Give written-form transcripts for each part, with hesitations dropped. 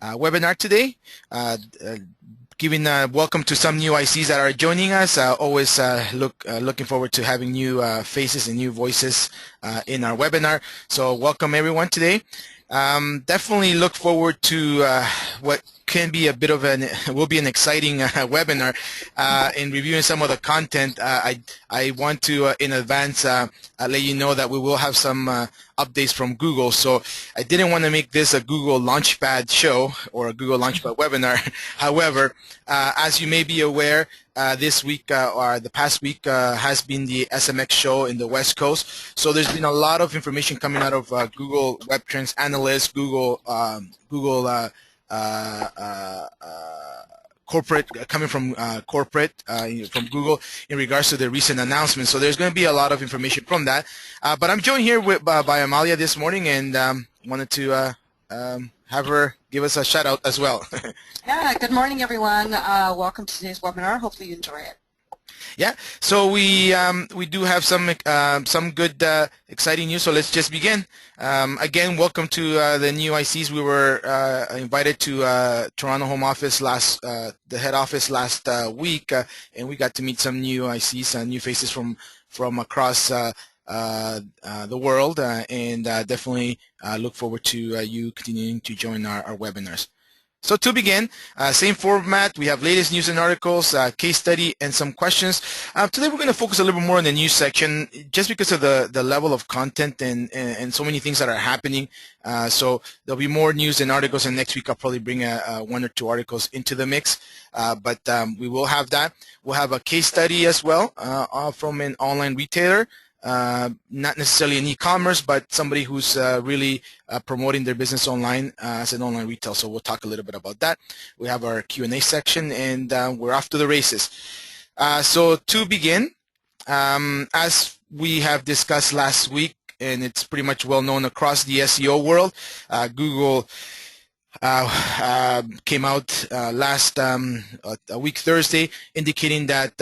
webinar today. Giving welcome to some new ICs that are joining us. Always looking forward to having new faces and new voices in our webinar. So welcome everyone today. Definitely look forward to what can be a bit of will be an exciting webinar in reviewing some of the content. I want to in advance let you know that we will have some updates from Google. So I didn't want to make this a Google LaunchPad show or a Google LaunchPad webinar. However, as you may be aware, this week or the past week has been the SMX show in the West Coast. So there's been a lot of information coming out of Google Web Trends Analyst, Google corporate coming from corporate from Google in regards to the recent announcements. So there's going to be a lot of information from that. But I'm joined here by Amalia this morning, and wanted to have her give us a shout out as well. Yeah, good morning, everyone. Welcome to today's webinar. Hopefully you enjoy it. Yeah, so we do have some good exciting news. So let's just begin. Again, welcome to the new ICs. We were invited to Toronto home office the head office last week, and we got to meet some new ICs, new faces from across the world, and definitely look forward to you continuing to join our webinars. So to begin, same format, we have latest news and articles, case study, and some questions. Today we're going to focus a little bit more on the news section just because of the level of content and so many things that are happening. So there'll be more news and articles, and next week I'll probably bring one or two articles into the mix. But we will have that. We'll have a case study as well from an online retailer. Not necessarily in e-commerce, but somebody who's really promoting their business online as an online retail. So we'll talk a little bit about that. We have our Q&A section, and we're off to the races. So to begin, as we have discussed last week, and it's pretty much well known across the SEO world, Google came out last a week Thursday, indicating that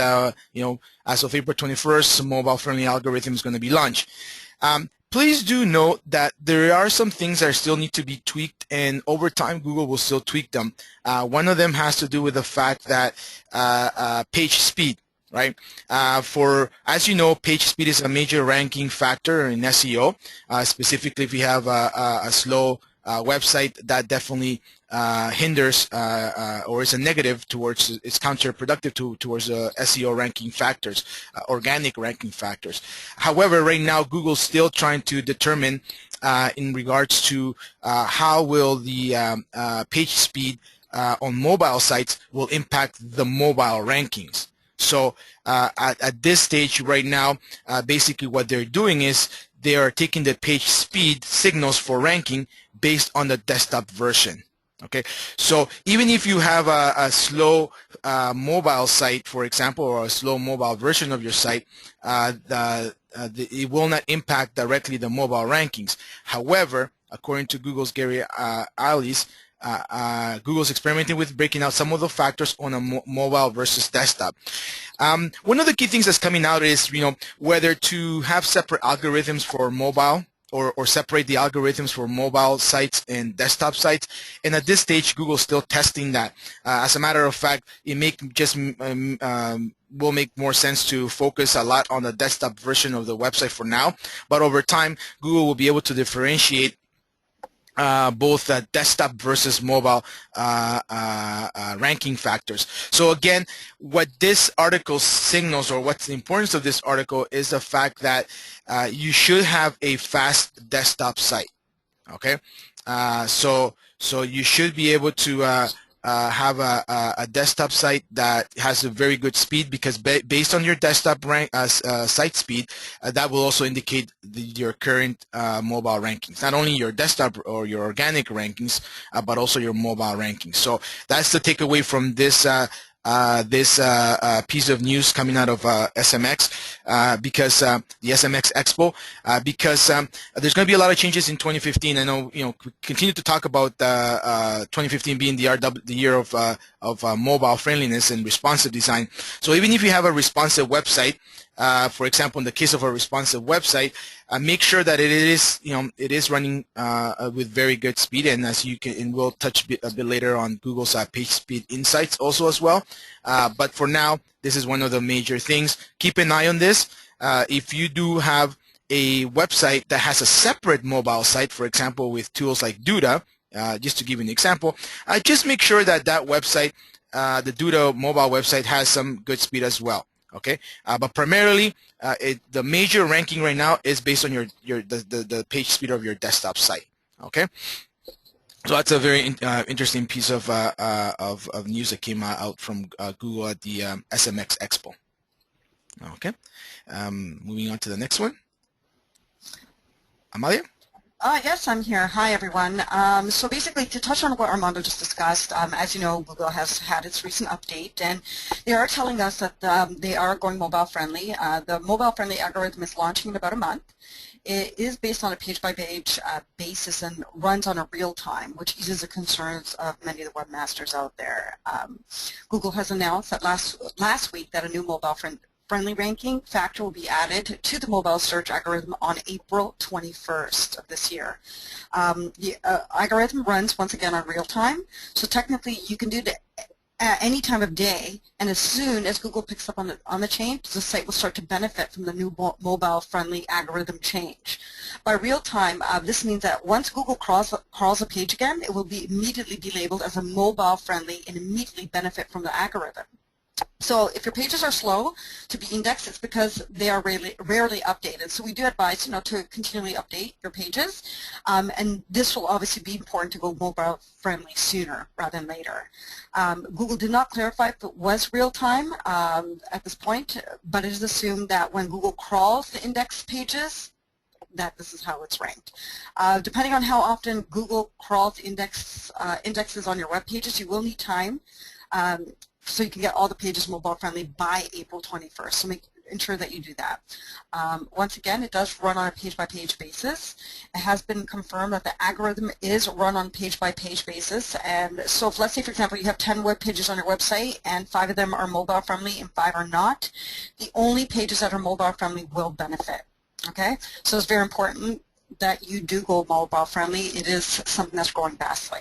as of April 21st, mobile-friendly algorithm is going to be launched. Please do note that there are some things that still need to be tweaked, and over time Google will still tweak them. One of them has to do with the fact that page speed. Right. As you know, page speed is a major ranking factor in SEO. Specifically, if you have a slow website, that definitely hinders or is a negative towards, it's counterproductive towards SEO ranking factors, organic ranking factors. However, right now Google's still trying to determine in regards to how will the page speed on mobile sites will impact the mobile rankings. So at this stage right now, basically what they're doing is they are taking the page speed signals for ranking based on the desktop version. Okay, so even if you have a slow mobile site, for example, or a slow mobile version of your site, it will not impact directly the mobile rankings. However, according to Google's Gary Alice, Google's experimenting with breaking out some of the factors on a mobile versus desktop. One of the key things that's coming out is, whether to have separate algorithms for mobile or separate the algorithms for mobile sites and desktop sites. And at this stage, Google's still testing that. As a matter of fact, it will make more sense to focus a lot on the desktop version of the website for now. But over time, Google will be able to differentiate both desktop versus mobile ranking factors. So again, what this article signals, or what's the importance of this article, is the fact that you should have a fast desktop site. Okay, so you should be able to have a desktop site that has a very good speed, because based on your desktop site speed, that will also indicate your current mobile rankings, not only your desktop or your organic rankings, but also your mobile rankings. So that's the takeaway from this piece of news coming out of SMX, because the SMX Expo, because there's going to be a lot of changes in 2015. I know, we continue to talk about 2015 being the year of mobile friendliness and responsive design. So even if you have a responsive website, for example, in the case of a responsive website, make sure that it is running with very good speed. And as you can, and we'll touch a bit later on Google's page speed insights also as well. But for now, this is one of the major things. Keep an eye on this. If you do have a website that has a separate mobile site, for example, with tools like Duda, just to give you an example, just make sure that that website, the Duda mobile website, has some good speed as well. Okay, but primarily, the major ranking right now is based on the page speed of your desktop site. Okay, so that's a very interesting piece of news that came out from Google at the SMX Expo. Okay, moving on to the next one. Amalia? Yes, I'm here. Hi, everyone. So basically, to touch on what Armando just discussed, as you know, Google has had its recent update, and they are telling us that they are going mobile-friendly. The mobile-friendly algorithm is launching in about a month. It is based on a page-by-page basis and runs on a real time, which eases the concerns of many of the webmasters out there. Google has announced that last week that a new mobile-friendly ranking factor will be added to the mobile search algorithm on April 21st of this year. The algorithm runs once again on real time, so technically you can do it at any time of day, and as soon as Google picks up on the change, the site will start to benefit from the new mobile-friendly algorithm change. By real time, this means that once Google crawls a page again, it will immediately be labeled as a mobile-friendly and immediately benefit from the algorithm. So if your pages are slow to be indexed, it's because they are rarely updated. So we do advise, to continually update your pages, and this will obviously be important to go mobile friendly sooner rather than later. Google did not clarify if it was real time at this point, but it is assumed that when Google crawls the index pages, that this is how it's ranked. Depending on how often Google crawls indexes on your web pages, you will need time. So you can get all the pages mobile friendly by April 21st. So ensure that you do that. Once again, it does run on a page-by-page basis. It has been confirmed that the algorithm is run on page-by-page basis. And so if, let's say, for example, you have 10 web pages on your website and 5 of them are mobile friendly and 5 are not, the only pages that are mobile friendly will benefit. Okay? So it's very important that you do go mobile friendly. It is something that's growing vastly.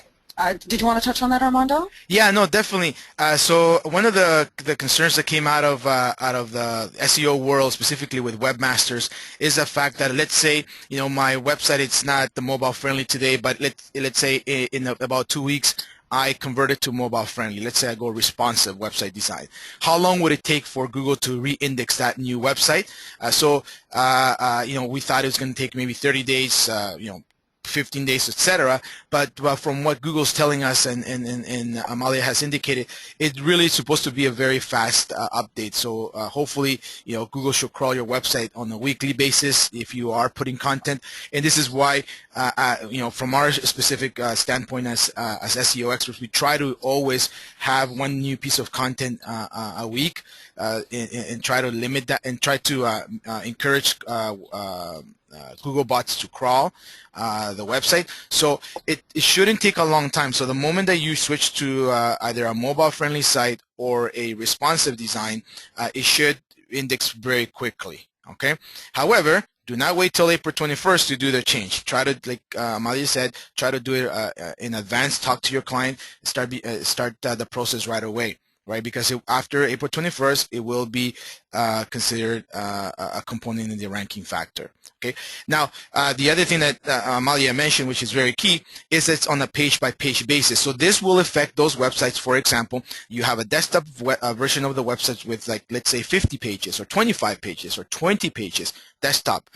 Did you want to touch on that, Armando? Yeah, no, definitely. So one of the concerns that came out of the SEO world, specifically with webmasters, is the fact that, let's say, my website, it's not the mobile friendly today, but let's say in about 2 weeks I convert it to mobile friendly. Let's say I go responsive website design. How long would it take for Google to re-index that new website? We thought it was going to take maybe 30 days, 15 days, etc. But from what Google's telling us and Amalia has indicated, it really is supposed to be a very fast update. So hopefully, Google should crawl your website on a weekly basis if you are putting content. And this is why, from our specific standpoint as SEO experts, we try to always have one new piece of content a week and try to limit that and try to encourage Google bots to crawl the website. So it shouldn't take a long time. So the moment that you switch to either a mobile friendly site or a responsive design, it should index very quickly. Okay. However, do not wait till April 21st to do the change. Try to, like Amalia said, try to do it in advance. Talk to your client. Start the process right away. Right, because after April 21st, it will be considered a component in the ranking factor. Okay. Now, the other thing that Amalia mentioned, which is very key, is it's on a page-by-page basis. So this will affect those websites. For example, you have a desktop version of the website with, like, let's say 50 pages or 25 pages or 20 pages desktop.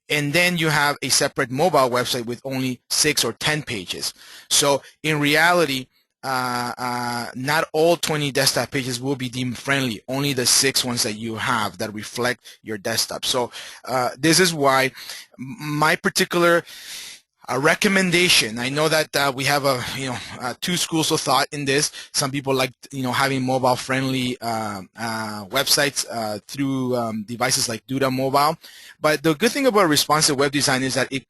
And then you have a separate mobile website with only 6 or 10 pages. So in reality, not all 20 desktop pages will be deemed friendly, only the 6 ones that you have that reflect your desktop. So this is why my particular A recommendation. I know that we have two schools of thought in this. Some people like having mobile friendly websites through devices like Duda Mobile. But the good thing about responsive web design is that it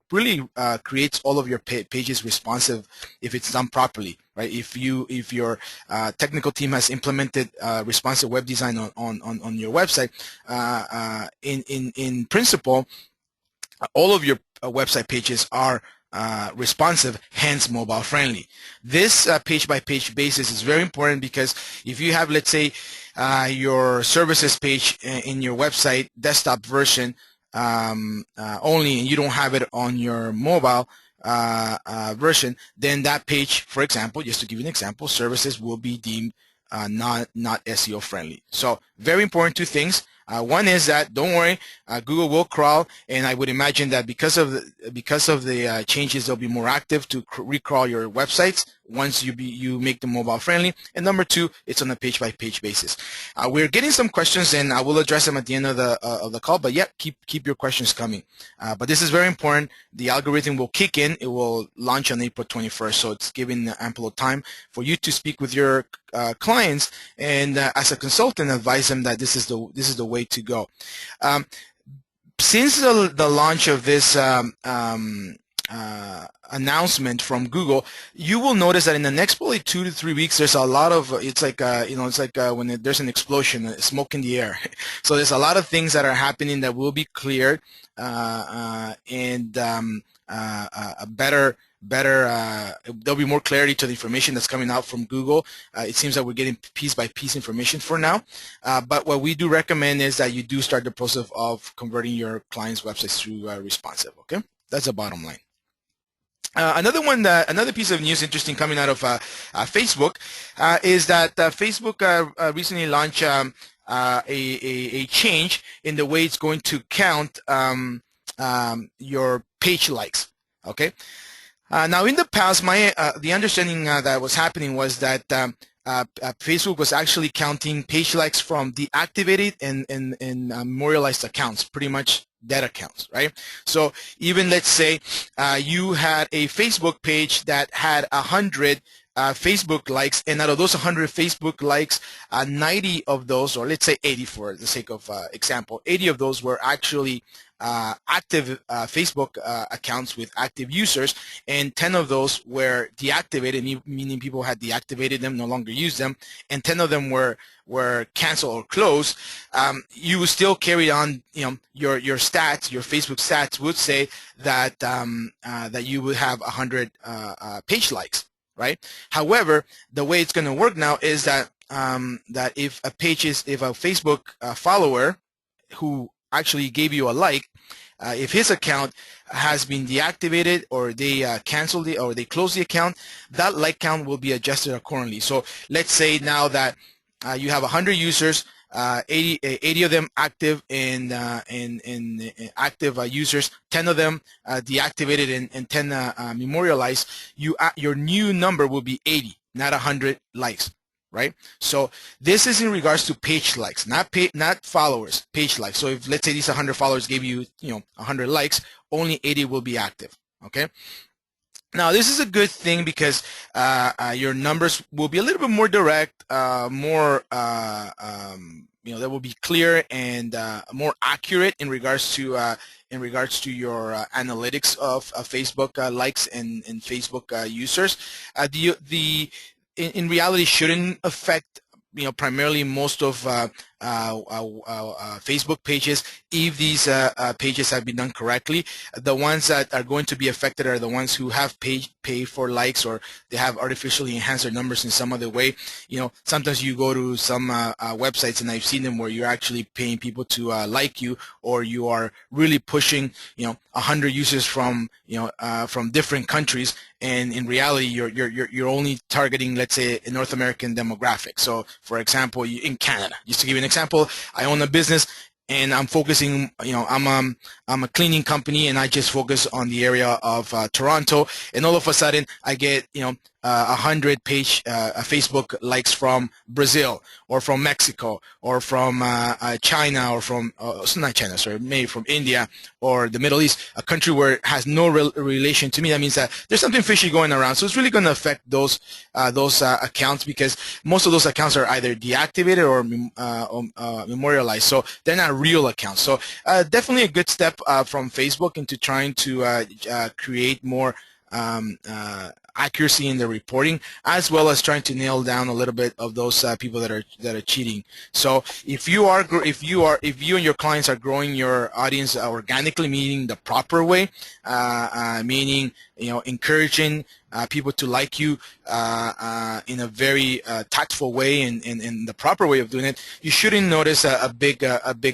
really creates all of your pages responsive if it's done properly, right? If your technical team has implemented responsive web design on your website, in principle, all of your website pages are responsive, hence mobile friendly. This page-by-page basis is very important because if you have, let's say, your services page in your website desktop version only, and you don't have it on your mobile version, then that page, for example, just to give you an example, services will be deemed not SEO friendly. So very important two things. One is that don't worry, Google will crawl, and I would imagine that because of the changes, they'll be more active to recrawl your websites once you make them mobile friendly. And number two, it's on a page-by-page basis. We're getting some questions, and I will address them at the end of the call. But yeah, keep your questions coming. But this is very important. The algorithm will kick in. It will launch on April 21st, so it's giving ample time for you to speak with your clients and as a consultant advise them that this is the way to go. Since the launch of this announcement from Google, you will notice that in the next probably 2 to 3 weeks, there's a lot of it's like when there's an explosion, smoke in the air. So there's a lot of things that are happening that will be cleared and a better there'll be more clarity to the information that's coming out from Google. It seems that we're getting piece by piece information for now, but what we do recommend is that you do start the process of converting your clients' websites through responsive. Okay, that's the bottom line. Another piece of news interesting coming out of Facebook is that Facebook recently launched a change in the way it's going to count your page likes. Okay. Now, in the past, the understanding that was happening was that Facebook was actually counting page likes from deactivated and memorialized accounts, pretty much dead accounts, right? So even let's say you had a Facebook page that had 100 Facebook likes, and out of those 100 Facebook likes, 90 of those, or let's say 80 for the sake of example, 80 of those were actually active Facebook accounts with active users, and 10 of those were deactivated, meaning people had deactivated them, no longer used them, and 10 of them were canceled or closed. You would still carry on, your stats, your Facebook stats would say that that you would have 100 page likes, right? However, the way it's going to work now is that that if a Facebook follower who actually gave you a like, if his account has been deactivated or they canceled it or they closed the account, that like count will be adjusted accordingly. So let's say now that you have 100 users, 80 of them active and active users, 10 of them deactivated and 10 memorialized. Your new number will be 80, not 100 likes. Right? So this is in regards to page likes, not followers, page likes. So if let's say these 100 followers gave you 100 likes, only 80 will be active. Okay. Now this is a good thing because your numbers will be a little bit more direct, more that will be clear and more accurate in regards to your analytics of Facebook likes and Facebook users. In reality shouldn't affect primarily most of Facebook pages if these pages have been done correctly. The ones that are going to be affected are the ones who have paid for likes, or they have artificially enhanced their numbers in some other way. Sometimes you go to some websites, and I've seen them where you're actually paying people to like you, or you are really pushing 100 users from different countries, and in reality you're only targeting, let's say, a North American demographic. So for example, in Canada, just to give you an example, I own a business and I'm focusing, I'm a cleaning company and I just focus on the area of Toronto, and all of a sudden I get 100 page Facebook likes from Brazil or from Mexico or from China or from not China, sorry, maybe from India or the Middle East, a country where it has no relation to me, that means that there's something fishy going around. So it's really going to affect those accounts, because most of those accounts are either deactivated or memorialized, so they're not real accounts. So definitely a good step from Facebook into trying to create more accuracy in the reporting, as well as trying to nail down a little bit of those people that are cheating. So if you and your clients are growing your audience organically, meaning the proper way, meaning encouraging people to like you in a very tactful way, and the proper way of doing it, you shouldn't notice a big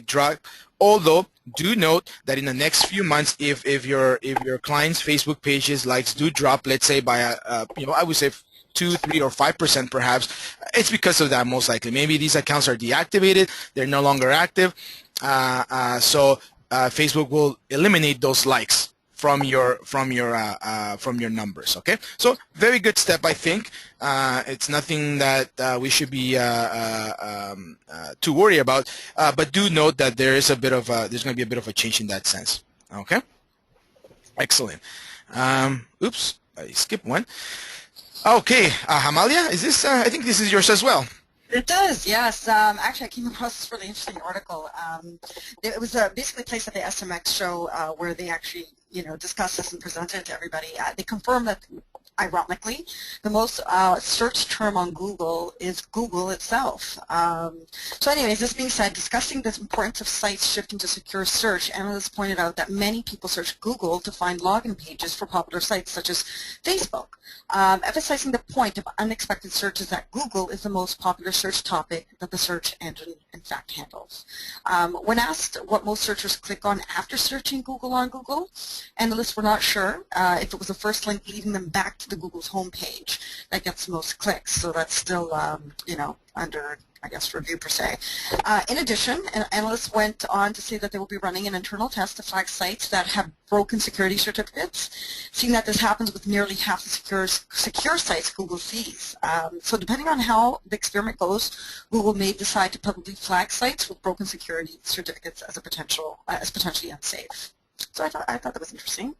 drop. Although, do note that in the next few months, if your clients' Facebook pages likes do drop, let's say by I would say 2, 3, or 5% perhaps, it's because of that most likely. Maybe these accounts are deactivated, they're no longer active, so Facebook will eliminate those likes from your numbers. Okay, so very good step, I think. It's nothing that we should be too worried about, but do note that there's going to be a bit of a change in that sense. Okay, excellent. Oops, I skipped one. Okay, Hamalia, is this? I think this is yours as well. It does, yes. Actually, I came across this really interesting article. It was basically placed at the SMX show where they actually, discussed this and presented it to everybody. They confirmed that, ironically, the most searched term on Google is Google itself. So anyways, this being said, discussing the importance of sites shifting to secure search, analysts pointed out that many people search Google to find login pages for popular sites such as Facebook, emphasizing the point of unexpected searches that Google is the most popular search topic that the search engine in fact handles. When asked what most searchers click on after searching Google on Google, analysts were not sure if it was the first link leading them back to the Google's homepage that gets the most clicks. So that's still, under, I guess, review per se. In addition, analysts went on to say that they will be running an internal test to flag sites that have broken security certificates, seeing that this happens with nearly half the secure sites Google sees. So depending on how the experiment goes, Google may decide to publicly flag sites with broken security certificates as potentially unsafe. So I thought that was interesting.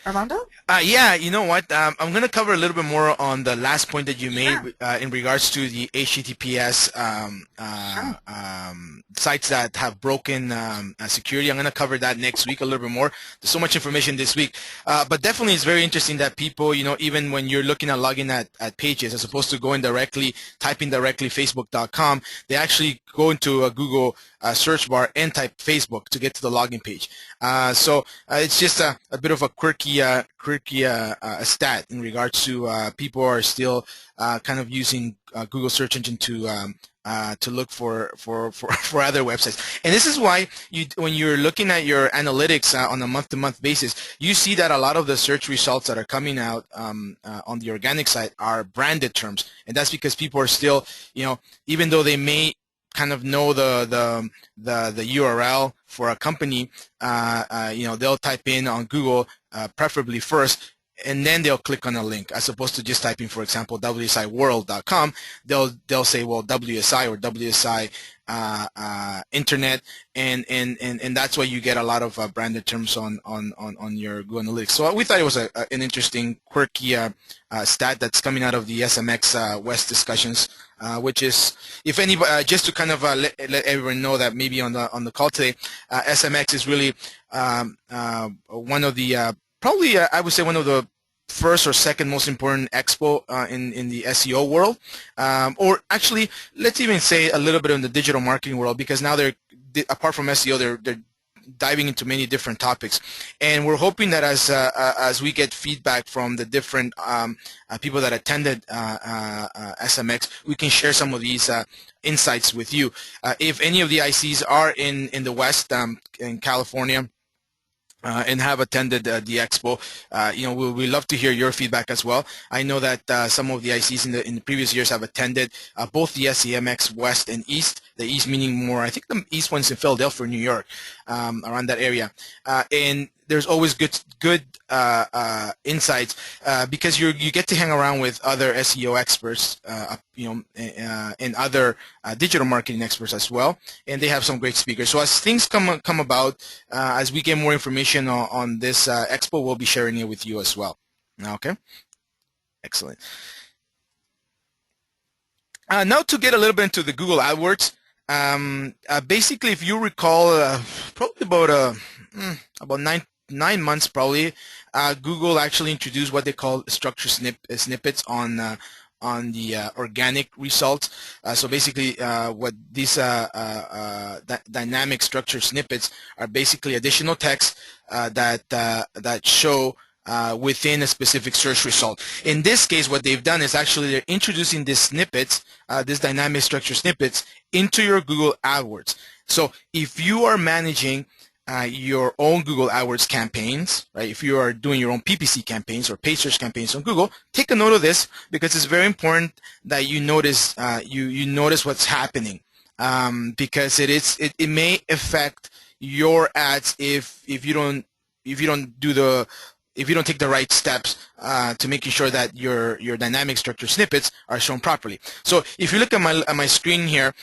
Armando? Yeah, you know what? I'm going to cover a little bit more on the last point that you made in regards to the HTTPS sites that have broken security. I'm going to cover that next week a little bit more. There's so much information this week. But definitely it's very interesting that people, even when you're looking at logging at pages, as opposed to typing directly facebook.com, they actually go into a Google search bar and type Facebook to get to the login page. So it's just a bit of a quirky stat in regards to people are still kind of using Google search engine to look for other websites. And this is why when you're looking at your analytics on a month-to-month basis, you see that a lot of the search results that are coming out on the organic side are branded terms, and that's because people are still, even though they may kind of know the URL for a company, they'll type in on Google preferably first, and then they'll click on a link, as opposed to just typing, for example, wsiworld.com. They'll say, well, WSI or WSI internet, and that's why you get a lot of branded terms on your Google Analytics. So we thought it was an interesting, quirky stat that's coming out of the SMX West discussions, which is, if anybody, just to kind of let everyone know that maybe on the call today, SMX is really one of the probably I would say one of the first or second most important expo in the SEO world, or actually let's even say a little bit in the digital marketing world, because now they're, apart from SEO, they're diving into many different topics, and we're hoping that as we get feedback from the different people that attended SMX, we can share some of these insights with you. If any of the ICs are in the West, in California, and have attended the expo, we love to hear your feedback as well. I know that some of the ICs in the previous years have attended both the SEMX West and East. The East meaning more, I think the East one's in Philadelphia, New York. around that area, and there's always good insights because you get to hang around with other SEO experts, and other digital marketing experts as well, and they have some great speakers. So as things come about, as we get more information on this expo, we'll be sharing it with you as well. Okay, excellent. Now to get a little bit into the Google AdWords, basically, if you recall, probably about 9 months probably, Google actually introduced what they call structure snippets on the organic results. So basically, what these dynamic structure snippets are basically additional text that show within a specific search result. In this case, what they've done is actually they're introducing these snippets, these dynamic structure snippets, into your Google AdWords. So if you are managing your own Google AdWords campaigns, right? If you are doing your own PPC campaigns or paid search campaigns on Google, take a note of this because it's very important that you notice you notice what's happening, because it may affect your ads if you don't take the right steps to making sure that your dynamic structure snippets are shown properly. So if you look at my screen here,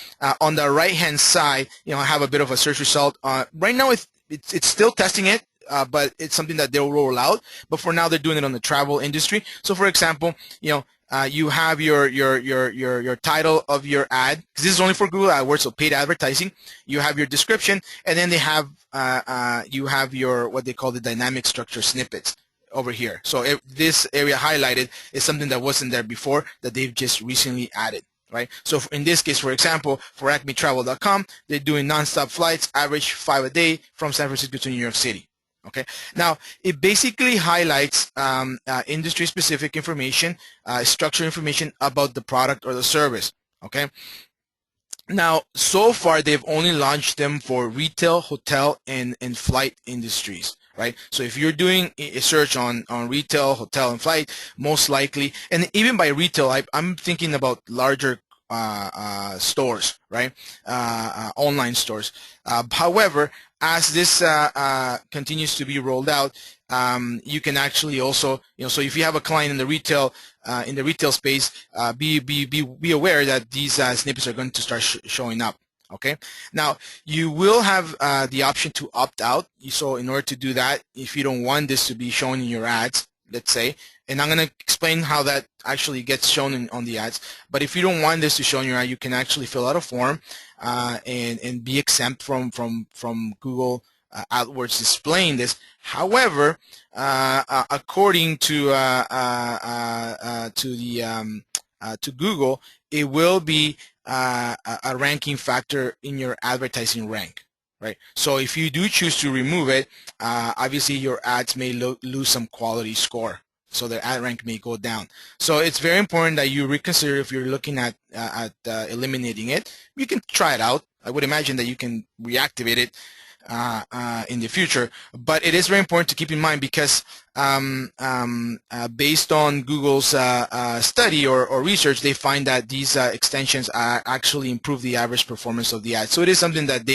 on the right hand side, I have a bit of a search result. Right now it's still testing it, but it's something that they'll roll out. But for now, they're doing it on the travel industry. So for example, you have your title of your ad, because this is only for Google AdWords, so paid advertising. You have your description, and then you have your what they call the dynamic structure snippets over here. So this area highlighted is something that wasn't there before that they've just recently added, right? So in this case, for example, for acmetravel.com, they're doing nonstop flights, average 5 a day from San Francisco to New York City. Okay. Now it basically highlights industry-specific information, structured information about the product or the service. Okay. Now, so far, they've only launched them for retail, hotel, and flight industries, right? So if you're doing a search on retail, hotel, and flight, most likely, and even by retail, I'm thinking about larger stores, right? Online stores. However, as this continues to be rolled out, you can actually also, so if you have a client in the retail space, be aware that these snippets are going to start showing up. Okay. Now you will have the option to opt out. So in order to do that, if you don't want this to be shown in your ads, let's say, and I'm going to explain how that actually gets shown on the ads. But if you don't want this to show in your ad, you can actually fill out a form and be exempt from Google AdWords displaying this. However, according to Google, it will be a ranking factor in your advertising rank. Right. So if you do choose to remove it, obviously your ads may lose some quality score. So their ad rank may go down. So it's very important that you reconsider if you're looking at eliminating it. You can try it out. I would imagine that you can reactivate it in the future. But it is very important to keep in mind because based on Google's study or research, they find that these extensions actually improve the average performance of the ad. So it is something that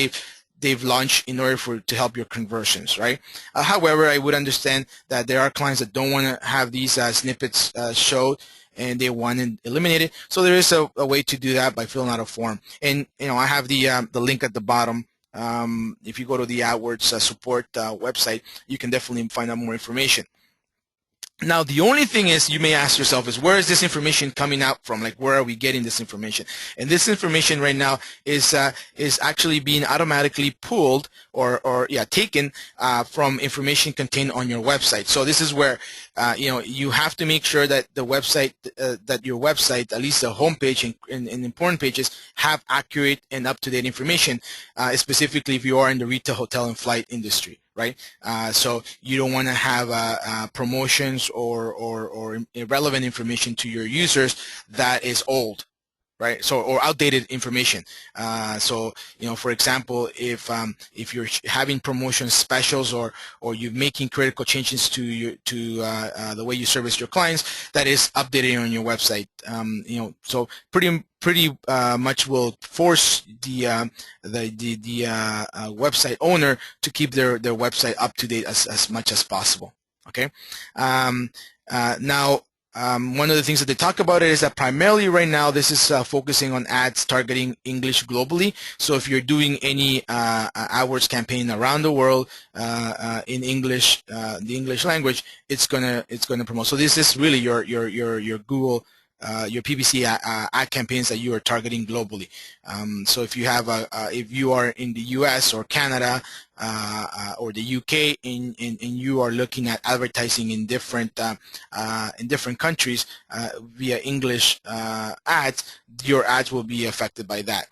they've launched in order to help your conversions, right? However, I would understand that there are clients that don't want to have these snippets showed and they want to eliminate it. So there is a way to do that by filling out a form. And I have the link at the bottom. If you go to the AdWords support website, you can definitely find out more information. Now, the only thing is, you may ask yourself, is where is this information coming out from? Like, where are we getting this information? And this information right now is actually being automatically pulled or taken from information contained on your website. So this is where you have to make sure that the website, that your website, at least the homepage and important pages, have accurate and up-to-date information, specifically if you are in the retail, hotel, and flight industry. Right, so you don't want to have promotions or irrelevant information to your users that is old. right? So, or outdated information. So, for example, if you're having promotion specials, or you're making critical changes to the way you service your clients, that is updated on your website. So pretty much will force the website owner to keep their website up to date as much as possible. Okay. Now, one of the things that they talk about is that primarily right now this is focusing on ads targeting English globally. So if you're doing any AdWords campaign around the world in English, the English language, it's gonna promote. So this is really your Google. Your PPC ad campaigns that you are targeting globally. So if you have if you are in the U.S. or Canada or the UK, and you are looking at advertising in different countries via English ads, your ads will be affected by that.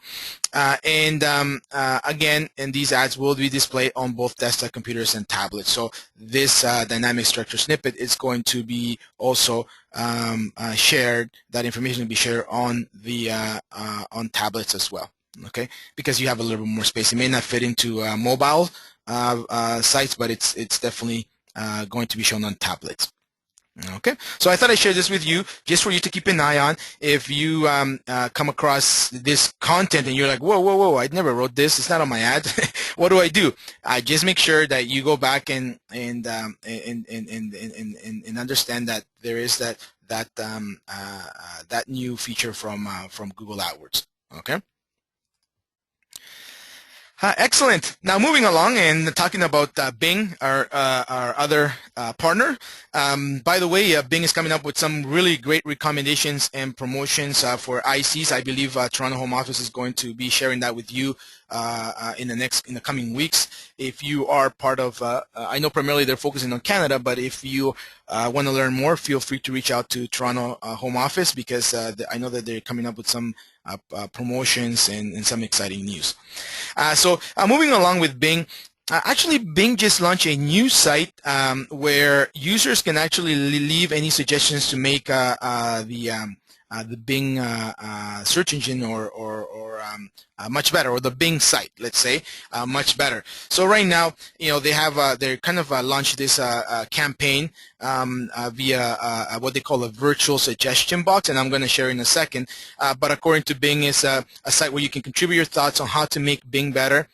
Again, and these ads will be displayed on both desktop computers and tablets. So this dynamic structure snippet is going to be also shared. That information will be shared on the on tablets as well. Okay, because you have a little bit more space. It may not fit into mobile sites, but it's definitely going to be shown on tablets. Okay, so I thought I'd share this with you just for you to keep an eye on. If you come across this content and you're like, whoa, I never wrote this, it's not on my ad, what do I do? Just make sure that you go back and understand that there is that new feature from Google AdWords. Okay. Excellent. Now moving along and talking about Bing, our other partner. By the way, Bing is coming up with some really great recommendations and promotions for ICs. I believe Toronto Home Office is going to be sharing that with you in the coming weeks. If you are part of, I know primarily they're focusing on Canada, but if you want to learn more, feel free to reach out to Toronto Home Office, because I know that they're coming up with some promotions and some exciting news. So moving along with Bing, actually Bing just launched a new site where users can actually leave any suggestions to make the Bing search engine or much better, or the Bing site, let's say, much better. So right now, they have they're kind of launched this campaign via what they call a virtual suggestion box, and I'm going to share in a second. But according to Bing, is a site where you can contribute your thoughts on how to make Bing better,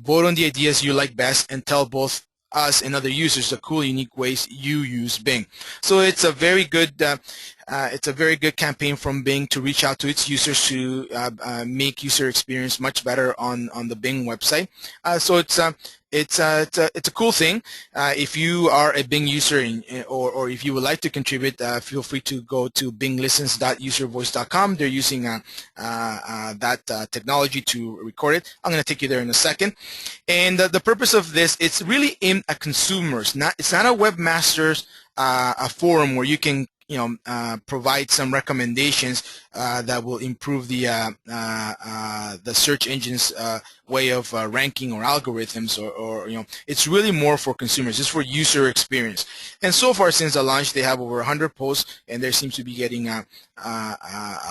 vote on the ideas you like best, and tell both us and other users the cool, unique ways you use Bing. So it's a very good campaign from Bing to reach out to its users to make user experience much better on the Bing website. So it's a cool thing. If you are a Bing user or if you would like to contribute, feel free to go to binglistens.uservoice.com. They're using that technology to record it. I'm going to take you there in a second. And the purpose of this, it's really aimed at consumers. It's not a webmaster's a forum where you can provide some recommendations that will improve the search engine's way of ranking or algorithms, or it's really more for consumers. It's for user experience. And so far since the launch, they have over 100 posts, and there seems to be getting a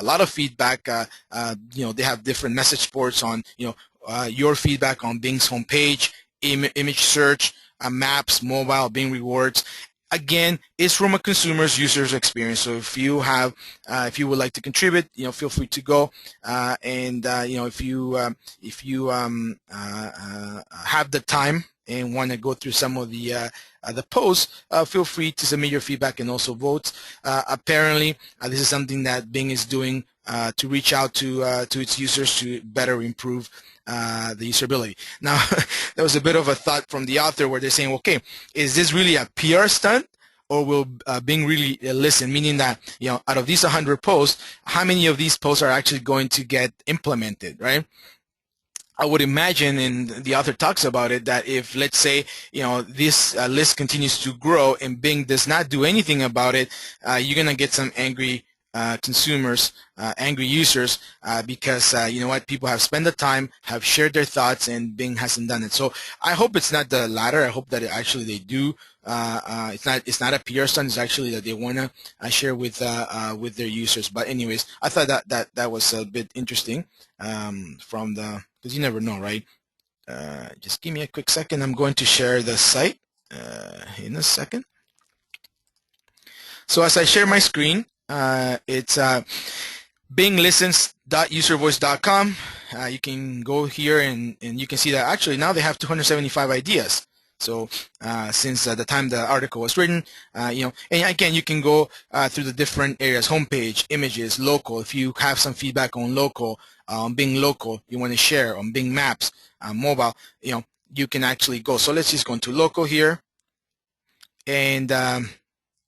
lot of feedback. They have different message boards on your feedback on Bing's homepage, image search, maps, mobile, Bing rewards. Again, it's from a consumer's user's experience. So if you would like to contribute, feel free to go. If you have the time and want to go through some of the posts, feel free to submit your feedback and also vote. Apparently, this is something that Bing is doing to reach out to its users to better improve the usability. Now, there was a bit of a thought from the author where they're saying, okay, is this really a PR stunt, or will Bing really listen? Meaning that, out of these 100 posts, how many of these posts are actually going to get implemented, right? I would imagine, and the author talks about it, that if, let's say, this list continues to grow and Bing does not do anything about it, you're going to get some angry consumers, angry users, because you know what, people have spent the time, have shared their thoughts, and Bing hasn't done it. So I hope it's not the latter. I hope that actually they do. It's not a PR stunt. It's actually that they want to share with their users. But anyways, I thought that was a bit interesting, from the, because you never know, right? Just give me a quick second. I'm going to share the site in a second. So as I share my screen, it's binglistens.uservoice.com. You can go here and you can see that actually now they have 275 ideas. So since the time the article was written, you know, and again, you can go through the different areas: homepage, images, local. If you have some feedback on local, Bing local, you want to share on Bing Maps, mobile, you know, you can actually go. So let's just go into local here, and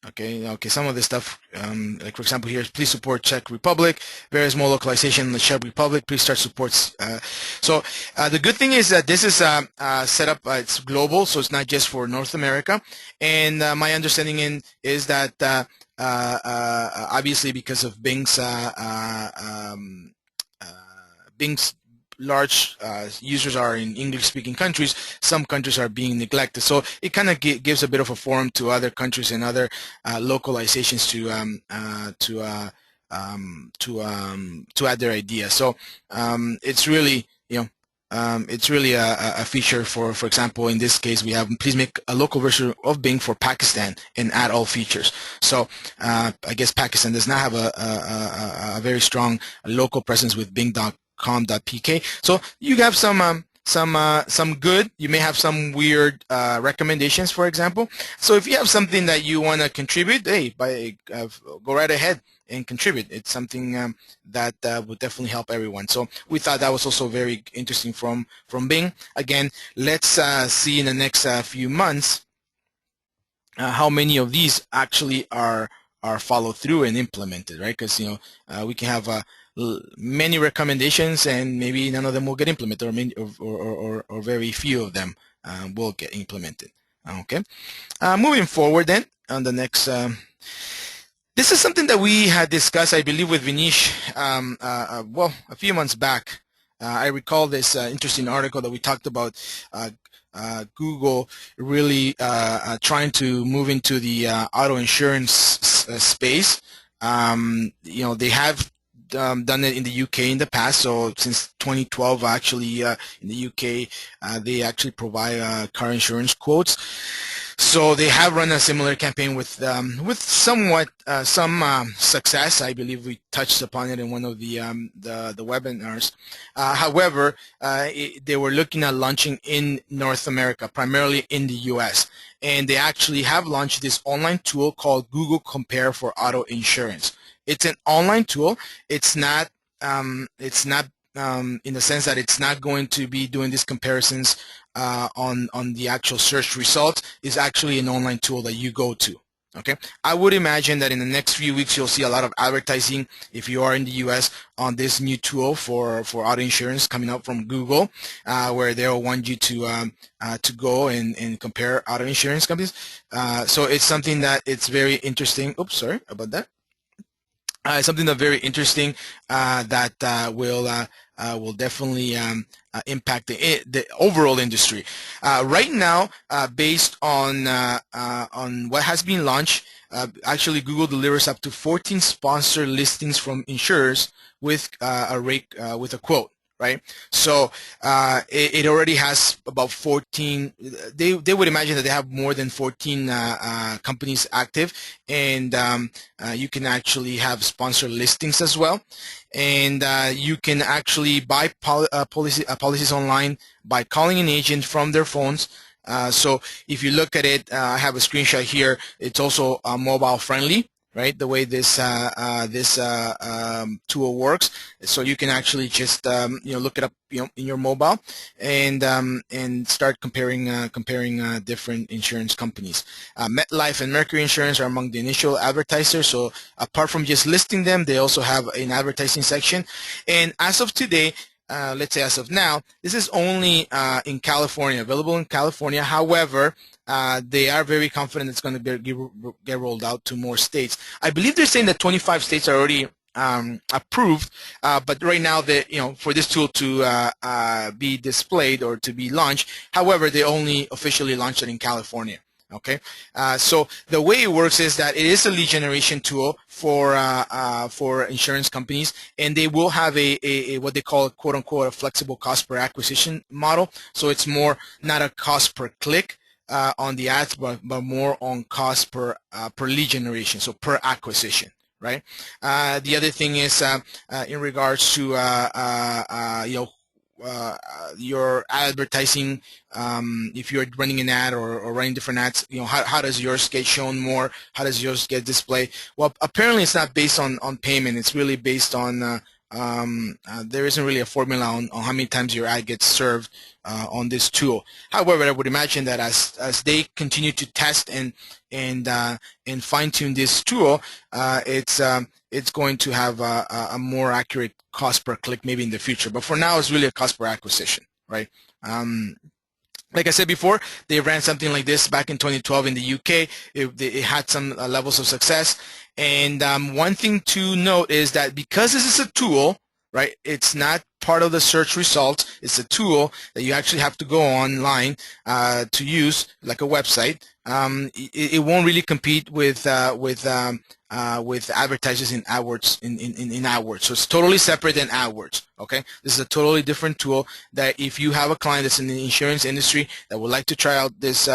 okay, some of this stuff, like for example here, please support Czech Republic, various more localization in the Czech Republic, please start supports. So the good thing is that this is set up, it's global, so it's not just for North America. And my understanding is that obviously because of Bing's large users are in English-speaking countries, some countries are being neglected. So it kind of gives a bit of a forum to other countries and other localizations to add their ideas. So it's really, you know, it's really a feature for example, in this case, we have please make a local version of Bing for Pakistan and add all features. So I guess Pakistan does not have a very strong local presence with Bing.com.pk. So you have some good. You may have some weird recommendations, for example. So if you have something that you want to contribute, hey, go right ahead and contribute. It's something that would definitely help everyone. So we thought that was also very interesting from Bing. Again, let's see in the next few months how many of these actually are followed through and implemented, right? Because you know we can have many recommendations and maybe none of them will get implemented, or many, or very few of them will get implemented. Okay, moving forward then on the next. This is something that we had discussed, I believe, with Vinish, well, a few months back. I recall this interesting article that we talked about Google really trying to move into the auto insurance space. You know, they have done it in the UK in the past. So since 2012, actually, in the UK, they actually provide car insurance quotes. So they have run a similar campaign with somewhat some success. I believe we touched upon it in one of the webinars. However, they were looking at launching in North America, primarily in the U.S., and they actually have launched this online tool called Google Compare for Auto Insurance. It's an online tool. It's not. In the sense that it's not going to be doing these comparisons on the actual search results. Is actually an online tool that you go to. Okay, I would imagine that in the next few weeks you'll see a lot of advertising, if you are in the U.S., on this new tool for auto insurance coming up from Google, where they'll want you to go and compare auto insurance companies. So it's something that it's very interesting. Oops, sorry about that. Something that's very interesting that will definitely impact the overall industry. Right now, based on what has been launched, actually Google delivers up to 14 sponsored listings from insurers with with a quote. Right, so it already has about 14. They would imagine that they have more than 14 companies active, and you can actually have sponsored listings as well, and you can actually buy policies online by calling an agent from their phones. So if you look at it, I have a screenshot here. It's also mobile friendly. Right, the way this tool works, so you can actually just look it up in your mobile and start comparing different insurance companies. MetLife and Mercury Insurance are among the initial advertisers. So apart from just listing them, they also have an advertising section. And as of today, let's say as of now, this is only in California, available in California. However, They are very confident it's going to get rolled out to more states. I believe they're saying that 25 states are already approved, but right now, for this tool to be displayed or to be launched, however, they only officially launched it in California. Okay, so the way it works is that it is a lead generation tool for insurance companies, and they will have a what they call, quote unquote, a flexible cost per acquisition model. So it's more not a cost per click on the ads, but more on cost per lead generation, so per acquisition. Right. The other thing is in regards to your advertising, if you're running an ad or running different ads, how does yours get shown more? How does yours get displayed? Well, apparently it's not based on payment. It's really based on there isn't really a formula on how many times your ad gets served on this tool. However, I would imagine that as they continue to test and fine tune this tool, it's going to have a more accurate cost per click maybe in the future. But for now, it's really a cost per acquisition, right? Like I said before, they ran something like this back in 2012 in the UK. It had some levels of success. And one thing to note is that because this is a tool, right, it's not part of the search results. It's a tool that you actually have to go online to use, like a website. It won't really compete with advertisers in AdWords in AdWords. So it's totally separate than AdWords. Okay, this is a totally different tool that if you have a client that's in the insurance industry that would like to try out this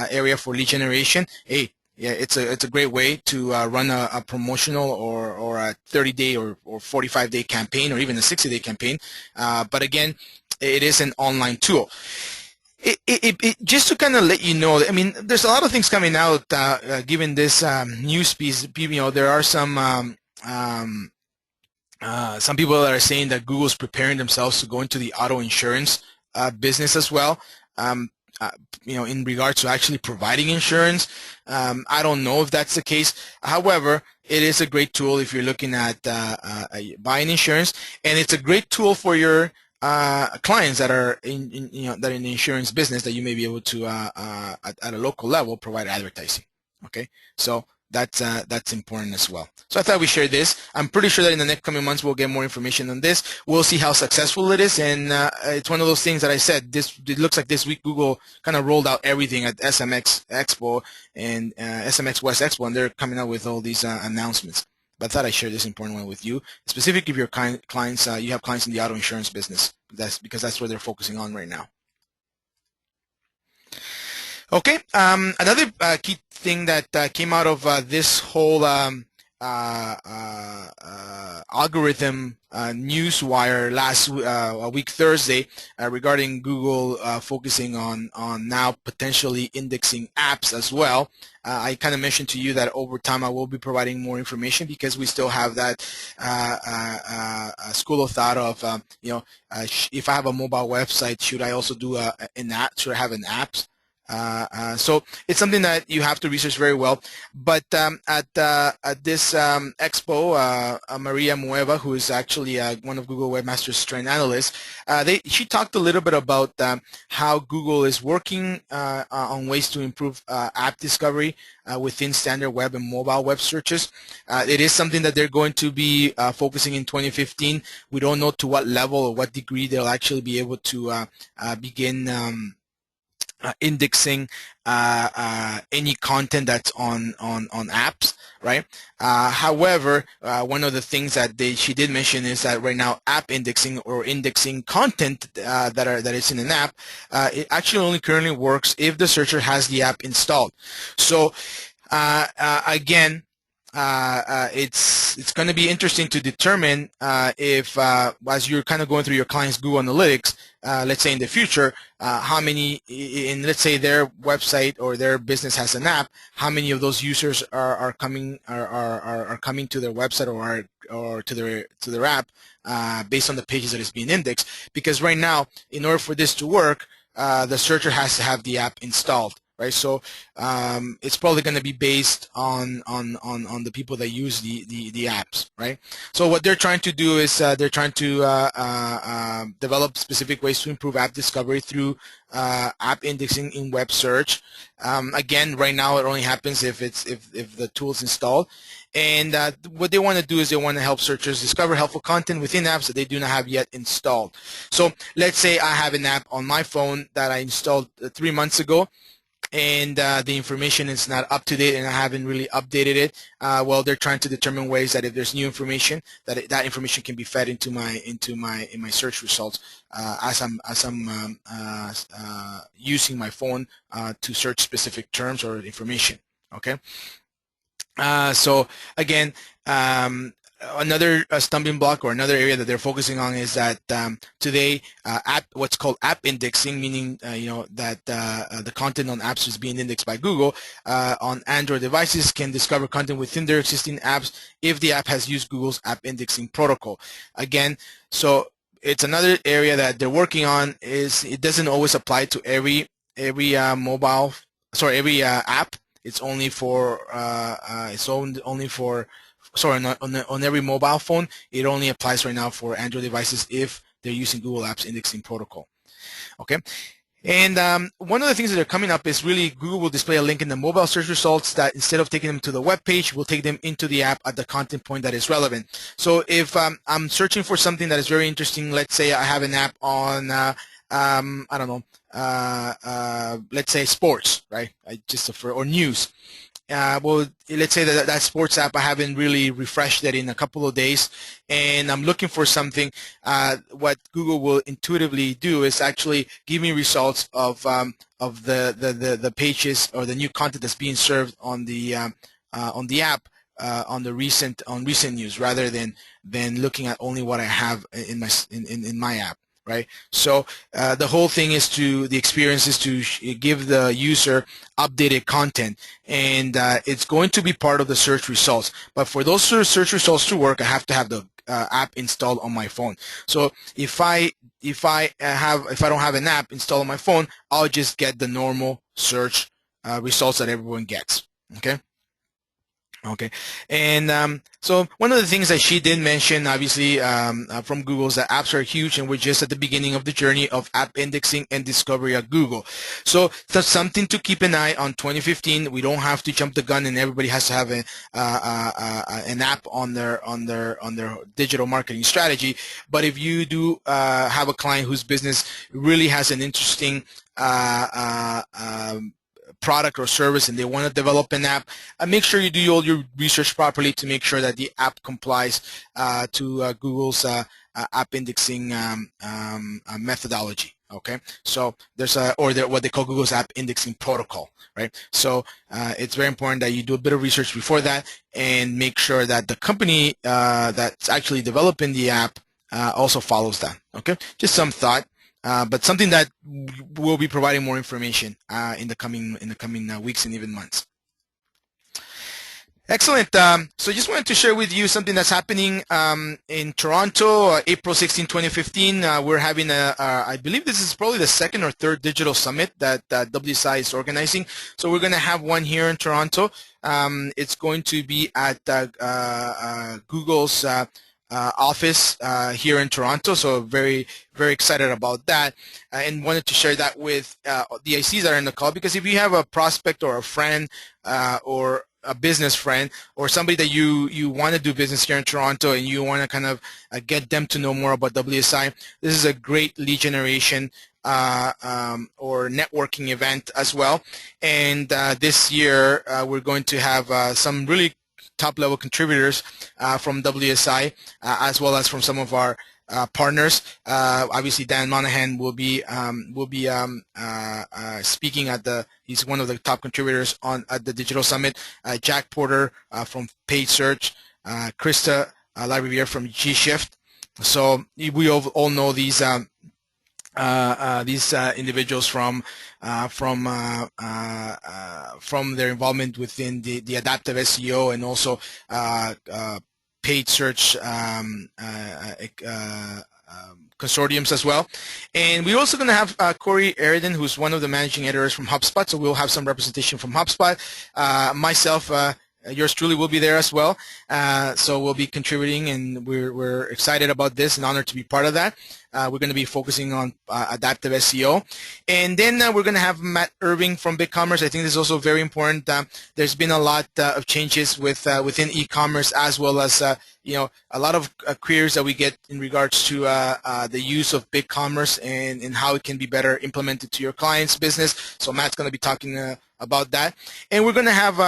area for lead generation, hey, yeah, it's a great way to run a promotional or a 30-day or 45-day campaign, or even a 60-day campaign. But again, it is an online tool. Just to kind of let you know, I mean, there's a lot of things coming out given this news piece. There are some people that are saying that Google's preparing themselves to go into the auto insurance business as well. In regards to actually providing insurance, I don't know if that's the case. However, it is a great tool if you're looking at buying insurance, and it's a great tool for your clients that are in the insurance business, that you may be able to at a local level provide advertising. Okay, so that's important as well. So I thought we shared this. I'm pretty sure that in the next coming months we'll get more information on this. We'll see how successful it is, and it's one of those things that I said. It looks like this week Google kind of rolled out everything at SMX Expo and SMX West Expo, and they're coming out with all these announcements. But I thought I'd share this important one with you, specifically if your clients, you have clients in the auto insurance business. That's because that's where they're focusing on right now. Okay, another key thing that came out of this whole algorithm newswire last week Thursday regarding Google focusing on now potentially indexing apps as well. I kind of mentioned to you that over time I will be providing more information, because we still have that school of thought of if I have a mobile website, should I also do an app? Should I have an app? So it's something that you have to research very well. But at this expo, Maria Mueva, who is actually one of Google Webmaster's trend analysts, she talked a little bit about how Google is working on ways to improve app discovery within standard web and mobile web searches. It is something that they're going to be focusing in 2015. We don't know to what level or what degree they'll actually be able to begin indexing any content that's on apps, right? However, one of the things that she did mention is that right now app indexing, or indexing content that is in an app, it actually only currently works if the searcher has the app installed. So again, it's going to be interesting to determine if as you're kind of going through your client's Google Analytics, let's say in the future, how many, let's say their website or their business has an app, how many of those users are coming to their website or to their app based on the pages that is being indexed. Because right now, in order for this to work, the searcher has to have the app installed. right? So it's probably going to be based on the people that use the apps, right? So what they're trying to do is they're trying to develop specific ways to improve app discovery through app indexing in web search. Again, right now it only happens if the tool is installed. And what they want to do is they want to help searchers discover helpful content within apps that they do not have yet installed. So let's say I have an app on my phone that I installed 3 months ago, and the information is not up to date and I haven't really updated it. Well, they're trying to determine ways that if there's new information, that information can be fed into my search results as I'm using my phone to search specific terms or information. Okay. So again, another stumbling block or another area that they're focusing on is that today what's called app indexing, meaning that the content on apps is being indexed by Google on Android devices, can discover content within their existing apps if the app has used Google's app indexing protocol. Again, so it's another area that they're working on. Is it doesn't always apply to every every app. It's only for only for on every mobile phone. It only applies right now for Android devices if they're using Google Apps indexing protocol. Okay. And one of the things that are coming up is really Google will display a link in the mobile search results that instead of taking them to the web page, will take them into the app at the content point that is relevant. So if I'm searching for something that is very interesting, let's say I have an app on, I don't know, let's say sports, right? Or news. Well, let's say that sports app, I haven't really refreshed it in a couple of days, and I'm looking for something. What Google will intuitively do is actually give me results of the pages or the new content that's being served on the app on recent news, rather than looking at only what I have in my app. Right. So the whole thing is the experience is to give the user updated content, and it's going to be part of the search results. But for those search results to work, I have to have the app installed on my phone. So if I don't have an app installed on my phone, I'll just get the normal search results that everyone gets. Okay. Okay, and so one of the things that she did mention, obviously, from Google, is that apps are huge, and we're just at the beginning of the journey of app indexing and discovery at Google. So that's something to keep an eye on. 2015, we don't have to jump the gun, and everybody has to have an app on their digital marketing strategy. But if you do have a client whose business really has an interesting product or service and they want to develop an app, make sure you do all your research properly to make sure that the app complies to Google's app indexing methodology. Okay, so there's what they call Google's app indexing protocol, right? So it's very important that you do a bit of research before that and make sure that the company that's actually developing the app also follows that. Okay, just some thought. But something that we'll be providing more information in the coming weeks and even months. Excellent. So just wanted to share with you something that's happening in Toronto, April 16, 2015. We're having I believe this is probably the second or third digital summit that WSI is organizing. So we're going to have one here in Toronto. It's going to be at Google's office here in Toronto, so very excited about that, and wanted to share that with the ICs that are in the call, because if you have a prospect or a friend or a business friend or somebody that you want to do business here in Toronto and you want to kind of get them to know more about WSI, this is a great lead generation or networking event as well. And this year we're going to have some really top-level contributors from WSI, as well as from some of our partners. Obviously, Dan Monahan will be speaking he's one of the top contributors at the Digital Summit. Jack Porter from Paid Search, Krista LaRiviere from G-Shift. So we all know these individuals from their involvement within the adaptive SEO and also paid search consortiums as well. And we're also going to have Corey Eridan, who's one of the managing editors from HubSpot, so we'll have some representation from HubSpot. Myself, yours truly will be there as well. So we'll be contributing, and we're excited about this and honored to be part of that. We're going to be focusing on adaptive SEO. And then we're going to have Matt Irving from BigCommerce. I think this is also very important. There's been a lot of changes within e-commerce, as well as a lot of queries that we get in regards to the use of BigCommerce and how it can be better implemented to your client's business. So Matt's going to be talking about that. And we're going to have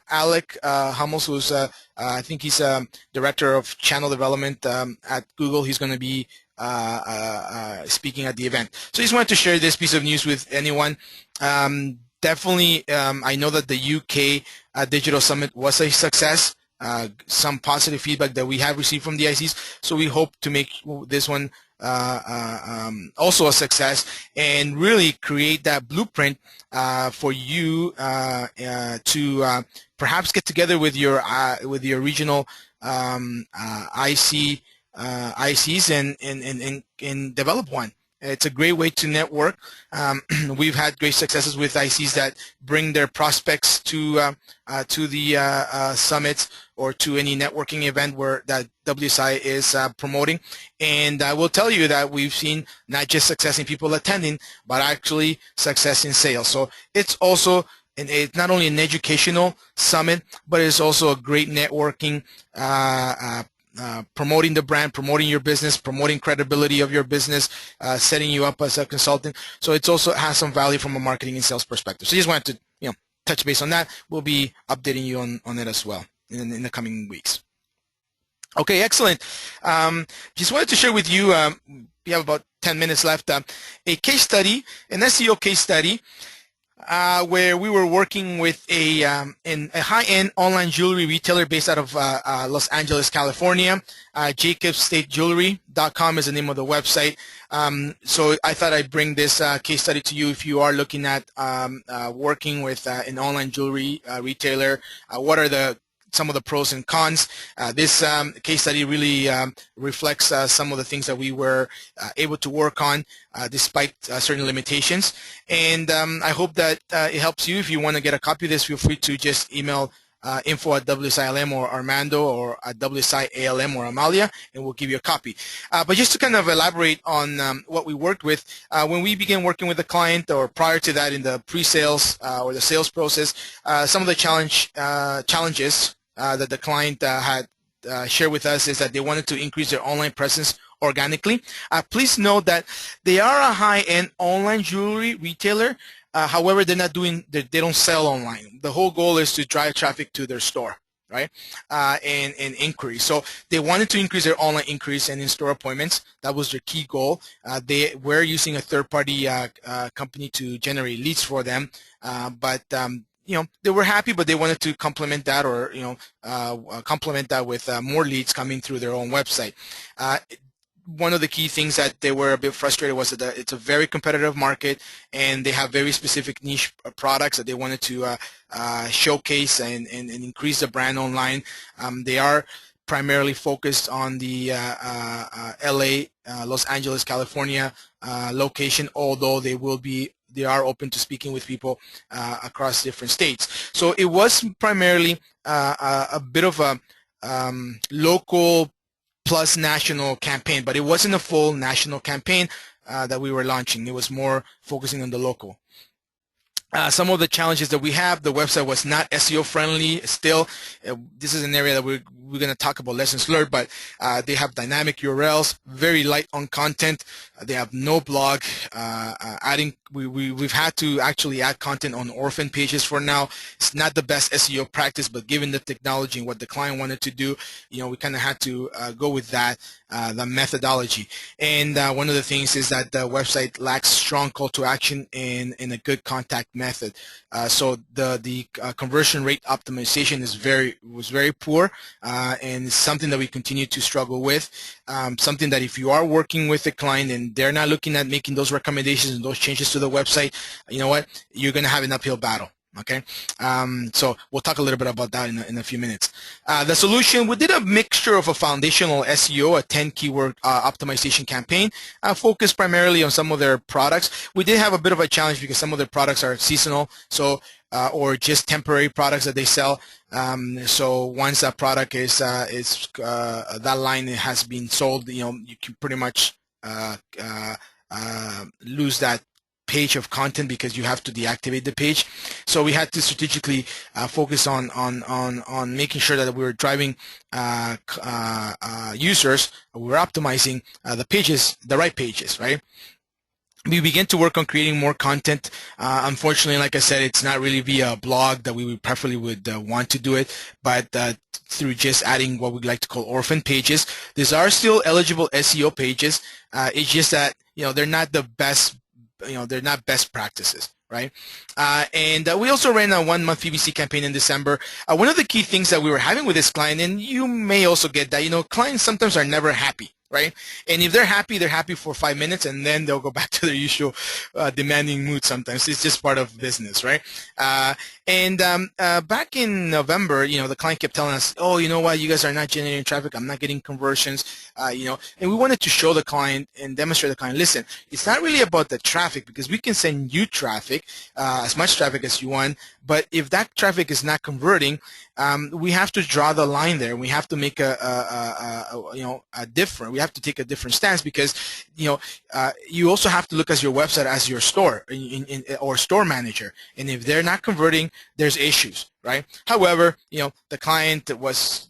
Alec Hummels, who's I think he's Director of Channel Development at Google. He's going to be speaking at the event. So I just wanted to share this piece of news with anyone. Definitely, I know that the UK Digital Summit was a success. Some positive feedback that we have received from the ICs. So we hope to make this one also a success and really create that blueprint for you to perhaps get together with your regional ICs and develop one. It's a great way to network. We've had great successes with ICs that bring their prospects to the summits or to any networking event that WSI is promoting. And I will tell you that we've seen not just success in people attending, but actually success in sales. So it's also it's not only an educational summit, but it's also a great networking promoting the brand, promoting your business, promoting credibility of your business, setting you up as a consultant. So it also has some value from a marketing and sales perspective. So just wanted to touch base on that. We'll be updating you on it as well in the coming weeks. Okay, excellent. Just wanted to share with you, we have about 10 minutes left, a case study, an SEO case study, where we were working with a high-end online jewelry retailer based out of Los Angeles, California. JacobsStateJewelry.com is the name of the website. So I thought I'd bring this case study to you if you are looking at working with an online jewelry retailer. What are some of the pros and cons. This case study really reflects some of the things that we were able to work on despite certain limitations. And I hope that it helps you. If you want to get a copy of this, feel free to just email info@WSILM or Armando or at WSIALM or Amalia, and we'll give you a copy. But just to kind of elaborate on what we worked with, when we began working with the client or prior to that in the pre-sales or the sales process, some of the challenges that the client had shared with us is that they wanted to increase their online presence organically. Please note that they are a high-end online jewelry retailer. However, they don't sell online. The whole goal is to drive traffic to their store, right? And inquiries. So they wanted to increase their online inquiries and in-store appointments. That was their key goal. They were using a third-party company to generate leads for them, but they were happy, but they wanted to complement that, or complement that with more leads coming through their own website. One of the key things that they were a bit frustrated was that it's a very competitive market, and they have very specific niche products that they wanted to showcase and increase the brand online. They are primarily focused on the LA, Los Angeles, California location, although they are open to speaking with people across different states. So it was primarily a bit of a local plus national campaign, but it wasn't a full national campaign that we were launching. It was more focusing on the local. Some of the challenges that we have, the website was not SEO friendly still. This is an area that we're going to talk about lessons learned, but they have dynamic URLs, very light on content. They have no blog. We've had to actually add content on orphan pages for now. It's not the best SEO practice, but given the technology and what the client wanted to do, we kind of had to go with that, the methodology. And one of the things is that the website lacks strong call to action and a good contact method. So the conversion rate optimization was very poor, and it's something that we continue to struggle with. Something that if you are working with a client and they're not looking at making those recommendations and those changes to the website, you know what, you're going to have an uphill battle. Okay, so we'll talk a little bit about that in a few minutes. The solution, we did a mixture of a foundational SEO, a 10 keyword optimization campaign, focused primarily on some of their products. We did have a bit of a challenge because some of their products are seasonal, so or just temporary products that they sell. So once that product is that line has been sold, you can pretty much lose that page of content because you have to deactivate the page. So we had to strategically focus on making sure that we were driving users. We were optimizing the pages, the right pages, right? We began to work on creating more content. Unfortunately, like I said, it's not really via a blog that we would preferably want to do it, but through just adding what we like to call orphan pages. These are still eligible SEO pages. It's just that they're not the best. They're not best practices, right? And we also ran a 1-month PPC campaign in December. One of the key things that we were having with this client, and you may also get that, clients sometimes are never happy, right? And if they're happy for 5 minutes, and then they'll go back to their usual demanding mood sometimes. It's just part of business, right? And back in November, the client kept telling us, oh, you know what, you guys are not generating traffic. I'm not getting conversions, and we wanted to show the client and demonstrate the client, listen, it's not really about the traffic because we can send you traffic, as much traffic as you want, but if that traffic is not converting, we have to draw the line there. We have to make we have to take a different stance because, you also have to look at your website as your store or store manager. And if they're not converting, there's issues, right? However, the client was,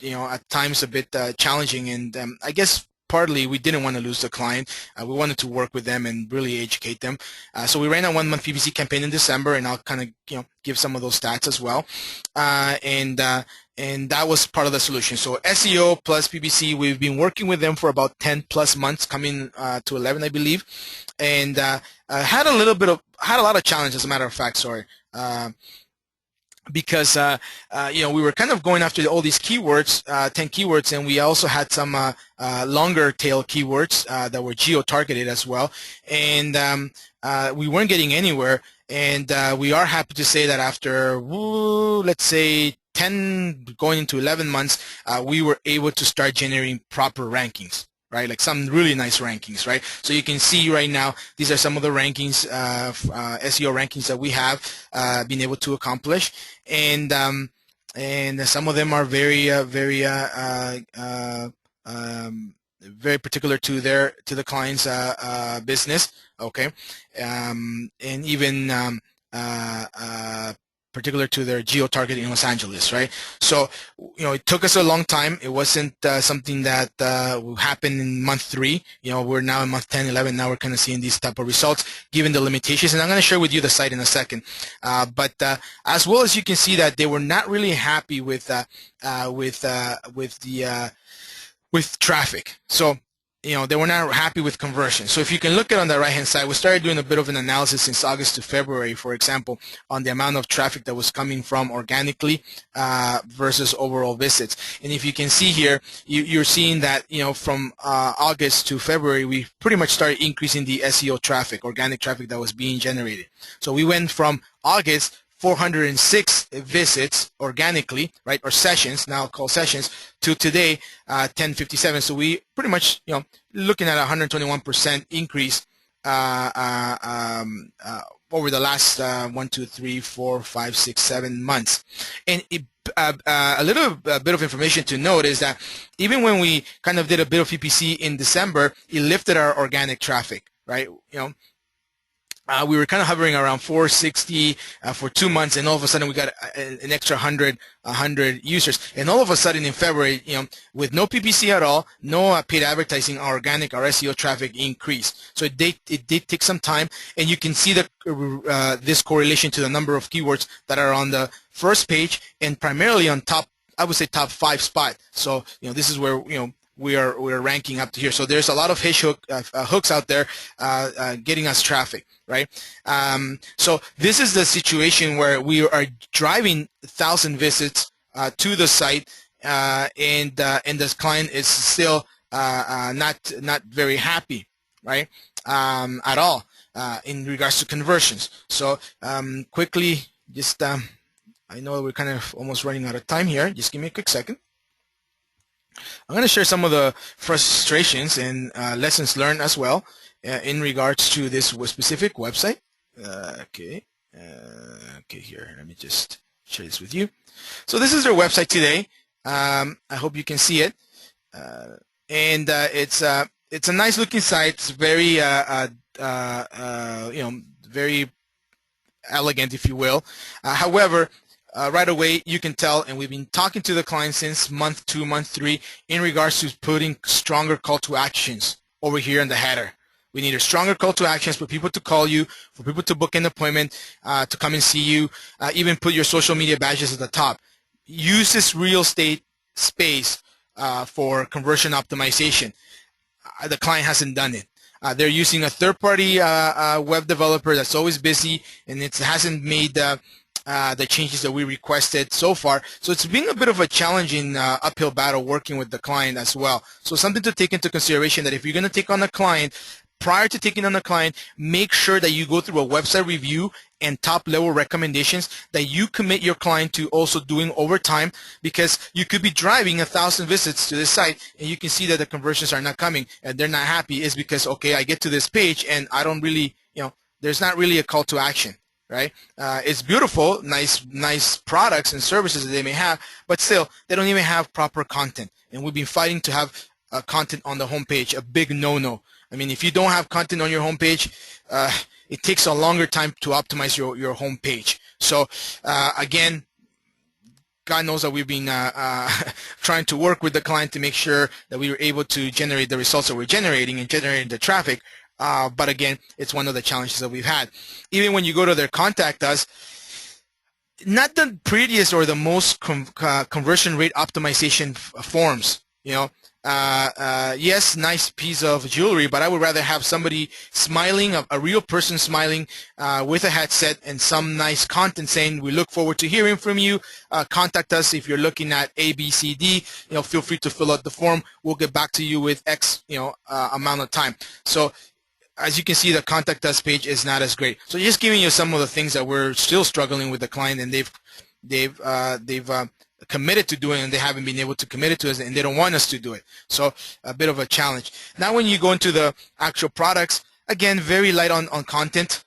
at times a bit challenging, and I guess partly we didn't want to lose the client. We wanted to work with them and really educate them. So we ran a 1-month PPC campaign in December, and I'll kind of give some of those stats as well. And that was part of the solution. So SEO plus PPC, we've been working with them for about 10 plus months, coming to 11, I believe, and had a lot of challenges, as a matter of fact. Sorry. Because we were kind of going after all these keywords, 10 keywords, and we also had some longer tail keywords that were geo-targeted as well, and we weren't getting anywhere. And we are happy to say that after, let's say, 10 going into 11 months, we were able to start generating proper rankings. Right, like some really nice rankings, right? So you can see right now, these are some of the rankings, SEO rankings that we have been able to accomplish, and some of them are very particular to the client's business, okay, and even particular to their geo-target in Los Angeles, right? So, it took us a long time. It wasn't something that happened in month 3. We're now in month 10, 11. Now we're kind of seeing these type of results given the limitations. And I'm going to share with you the site in a second. But as well as you can see that they were not really happy with traffic. So, they were not happy with conversion. So if you can look at on the right-hand side, we started doing a bit of an analysis since August to February, for example, on the amount of traffic that was coming from organically versus overall visits. And if you can see here, you're seeing that, from August to February, we pretty much started increasing the SEO traffic, organic traffic that was being generated. So we went from August 406 visits organically, right, or sessions, now called sessions, to today 1057. So we pretty much, looking at 121% increase over the last 1, 2, 3, 4, 5, 6, 7 months. And a little bit of information to note is that even when we kind of did a bit of PPC in December, it lifted our organic traffic, right? We were kind of hovering around 460 for 2 months, and all of a sudden we got an extra 100 users. And all of a sudden in February, with no PPC at all, no paid advertising, our organic, our SEO traffic increased. So it did take some time, and you can see this correlation to the number of keywords that are on the first page and primarily on top, I would say top 5 spot. So this is where we're ranking up to here. So there's a lot of hooks out there getting us traffic, right? So this is the situation where we are driving 1,000 visits to the site, and this client is still not very happy, right? At all in regards to conversions. So quickly, just I know we're kind of almost running out of time here. Just give me a quick second. I'm going to share some of the frustrations and lessons learned as well in regards to this specific website. Okay. Okay, here. Let me just share this with you. So this is their website today. I hope you can see it. And it's a nice looking site. It's very very elegant, if you will. However, right away you can tell, and we've been talking to the client since month 2, month 3, in regards to putting stronger call to actions over here in the header. We need a stronger call to actions for people to call you, for people to book an appointment, to come and see you, even put your social media badges at the top. Use this real estate space for conversion optimization. The client hasn't done it. They're using a third-party web developer that's always busy, and it hasn't made the changes that we requested so far. So it's been a bit of a challenging uphill battle working with the client as well. So something to take into consideration, that if you're going to take on a client, prior to taking on a client, make sure that you go through a website review and top-level recommendations that you commit your client to also doing over time, because you could be driving 1,000 visits to this site and you can see that the conversions are not coming and they're not happy. Is because, okay, I get to this page and I don't really, there's not really a call to action, right? It's beautiful, nice products and services that they may have, but still, they don't even have proper content. And we've been fighting to have content on the homepage, a big no-no. I mean, if you don't have content on your homepage, it takes a longer time to optimize your homepage. So again, God knows that we've been trying to work with the client to make sure that we were able to generate the results that we're generating and generating the traffic. But again, it's one of the challenges that we've had. Even when you go to their contact us, not the prettiest or the most conversion rate optimization forms, yes, nice piece of jewelry, but I would rather have somebody smiling, a real person smiling with a headset, and some nice content saying, we look forward to hearing from you. Contact us if you're looking at A, B, C, D. Feel free to fill out the form. We'll get back to you with X, amount of time. So as you can see, the contact us page is not as great. So just giving you some of the things that we're still struggling with the client, and they've committed to doing, and they haven't been able to commit it to us, and they don't want us to do it. So a bit of a challenge. Now when you go into the actual products, again, very light on content.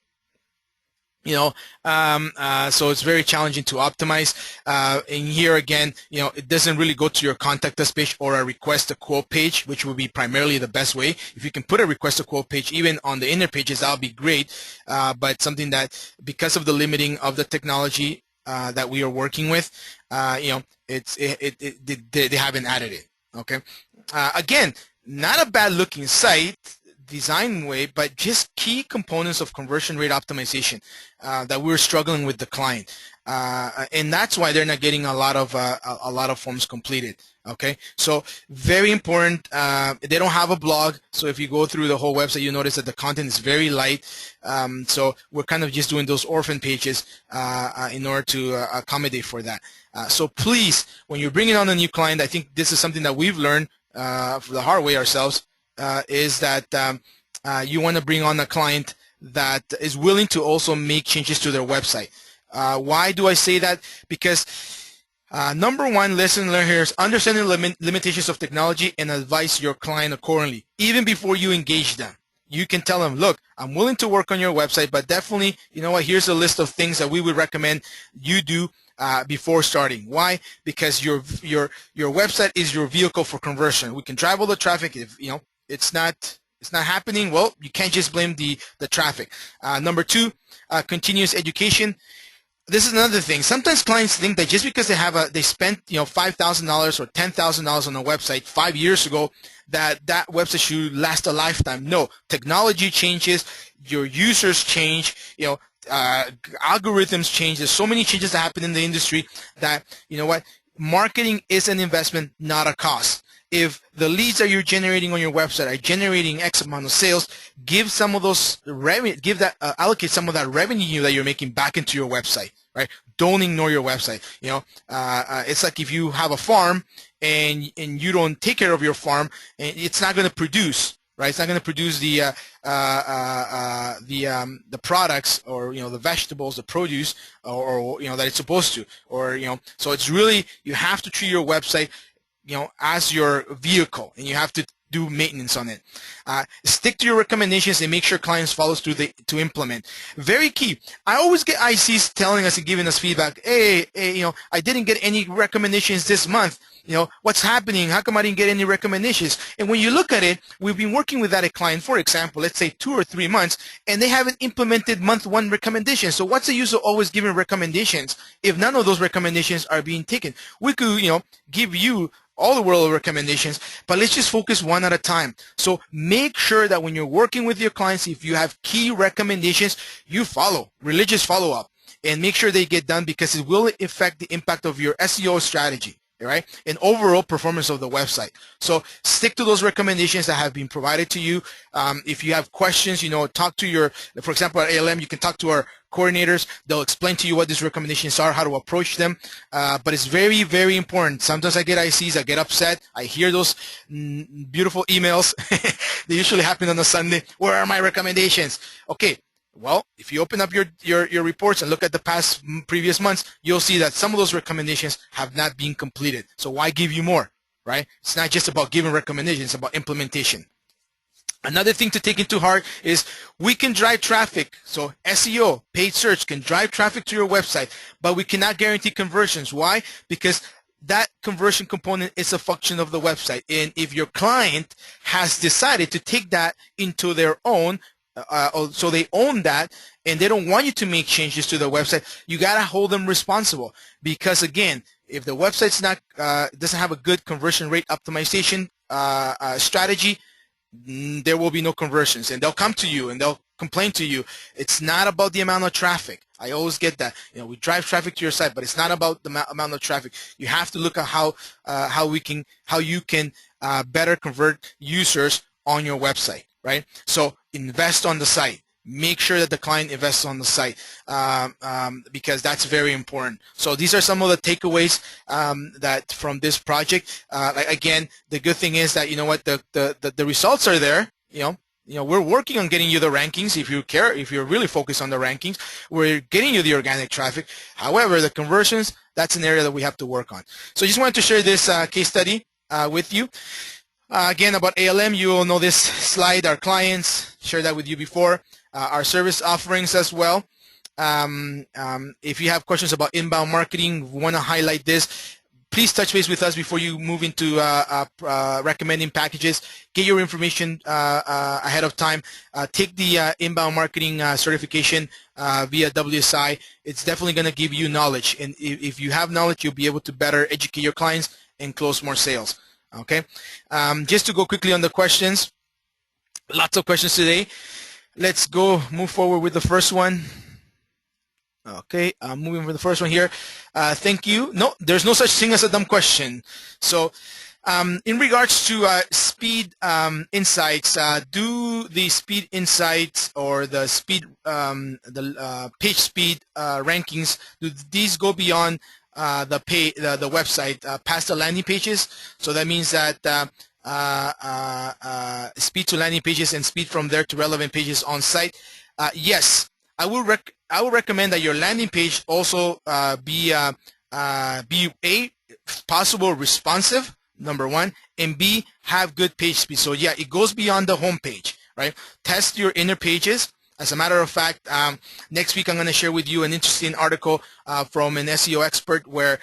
So it's very challenging to optimize. And here again, it doesn't really go to your contact us page or a request a quote page, which would be primarily the best way. If you can put a request a quote page even on the inner pages, that would be great. But something that, because of the limiting of the technology that we are working with, they haven't added it. Okay. Again, not a bad looking site design way, but just key components of conversion rate optimization that we're struggling with the client, and that's why they're not getting a lot of forms completed. Okay, so very important. They don't have a blog, so if you go through the whole website, you notice that the content is very light. So we're kind of just doing those orphan pages in order to accommodate for that. So please, when you're bringing on a new client, I think this is something that we've learned for the hard way ourselves. Is that you want to bring on a client that is willing to also make changes to their website. Why do I say that? Because number one, lesson learned here is understanding the limitations of technology and advise your client accordingly. Even before you engage them, you can tell them, look, I'm willing to work on your website, but definitely, here's a list of things that we would recommend you do before starting. Why? Because your website is your vehicle for conversion. We can drive all the traffic. If it's not happening, well, you can't just blame the traffic. Number two, continuous education. This is another thing. Sometimes clients think that just because they spent $5,000 or $10,000 on a website 5 years ago, that website should last a lifetime. No, technology changes, your users change, algorithms change. There's so many changes that happen in the industry that, marketing is an investment, not a cost. If the leads that you're generating on your website are generating X amount of sales, give some of those revenue, allocate some of that revenue that you're making back into your website, right? Don't ignore your website. It's like if you have a farm and you don't take care of your farm, and it's not going to produce, right? It's not going to produce the products, or the vegetables, the produce, or that it's supposed to, or so it's really, you have to treat your website as your vehicle, and you have to do maintenance on it. Stick to your recommendations and make sure clients follow through to implement. Very key. I always get ICs telling us and giving us feedback. Hey, I didn't get any recommendations this month. What's happening? How come I didn't get any recommendations? And when you look at it, we've been working with that client, for example, let's say 2 or 3 months, and they haven't implemented month 1 recommendations. So what's the use of always giving recommendations if none of those recommendations are being taken? We could, give you all the world of recommendations, but let's just focus one at a time. So make sure that when you're working with your clients, if you have key recommendations, you follow, religious follow-up, and make sure they get done, because it will affect the impact of your SEO strategy, right, and overall performance of the website. So stick to those recommendations that have been provided to you. If you have questions, talk to for example, at ALM, you can talk to our coordinators. They'll explain to you what these recommendations are, how to approach them. But it's very, very important. Sometimes I get ICs, I get upset. I hear those beautiful emails. They usually happen on a Sunday. Where are my recommendations? Okay. Well, if you open up your reports and look at the previous months, you'll see that some of those recommendations have not been completed. So why give you more, right? It's not just about giving recommendations, it's about implementation. Another thing to take into heart is we can drive traffic. So SEO, paid search, can drive traffic to your website, but we cannot guarantee conversions. Why? Because that conversion component is a function of the website. And if your client has decided to take that into their own, so they own that, and they don't want you to make changes to the website, you got to hold them responsible. Because again, if the website's doesn't have a good conversion rate optimization strategy, there will be no conversions, and they'll come to you and they'll complain to you. It's not about the amount of traffic. I always get that. We drive traffic to your site, but it's not about the amount of traffic. You have to look at how you can better convert users on your website, right? So invest on the site. Make sure that the client invests on the site, because that's very important. So these are some of the takeaways that from this project. Again, the good thing is that the results are there. We're working on getting you the rankings. If you care, if you're really focused on the rankings, we're getting you the organic traffic. However, the conversions, that's an area that we have to work on. So I just wanted to share this case study with you. Again, about ALM, you all know this slide. Our clients, shared that with you before. Our service offerings as well. If you have questions about inbound marketing, want to highlight this, please touch base with us before you move into recommending packages. Get your information ahead of time. Take the inbound marketing certification via WSI. It's definitely going to give you knowledge. And if you have knowledge, you'll be able to better educate your clients and close more sales. Okay. Just to go quickly on the questions, lots of questions today. Let's move forward with the first one. Okay, moving for the first one here. Thank you. No, there's no such thing as a dumb question. So in regards to speed insights, do the speed insights or the speed, page speed rankings, do these go beyond the website, past the landing pages? So that means that speed to landing pages and speed from there to relevant pages on site. Yes, I will recommend that your landing page also be A, possible responsive, number one, and B, have good page speed. So yeah, it goes beyond the home page, right? Test your inner pages. As a matter of fact, next week I'm going to share with you an interesting article from an SEO expert where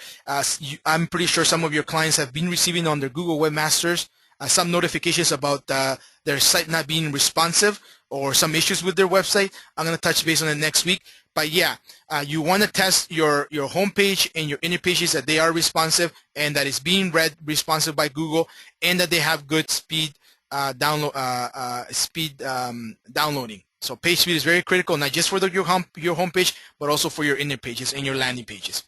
I'm pretty sure some of your clients have been receiving on their Google Webmasters some notifications about their site not being responsive or some issues with their website. I'm going to touch base on it next week. But yeah, you want to test your home page and your inner pages that they are responsive and that it's being read responsive by Google and that they have good speed downloading. So page speed is very critical, not just for your home page, but also for your inner pages and your landing pages.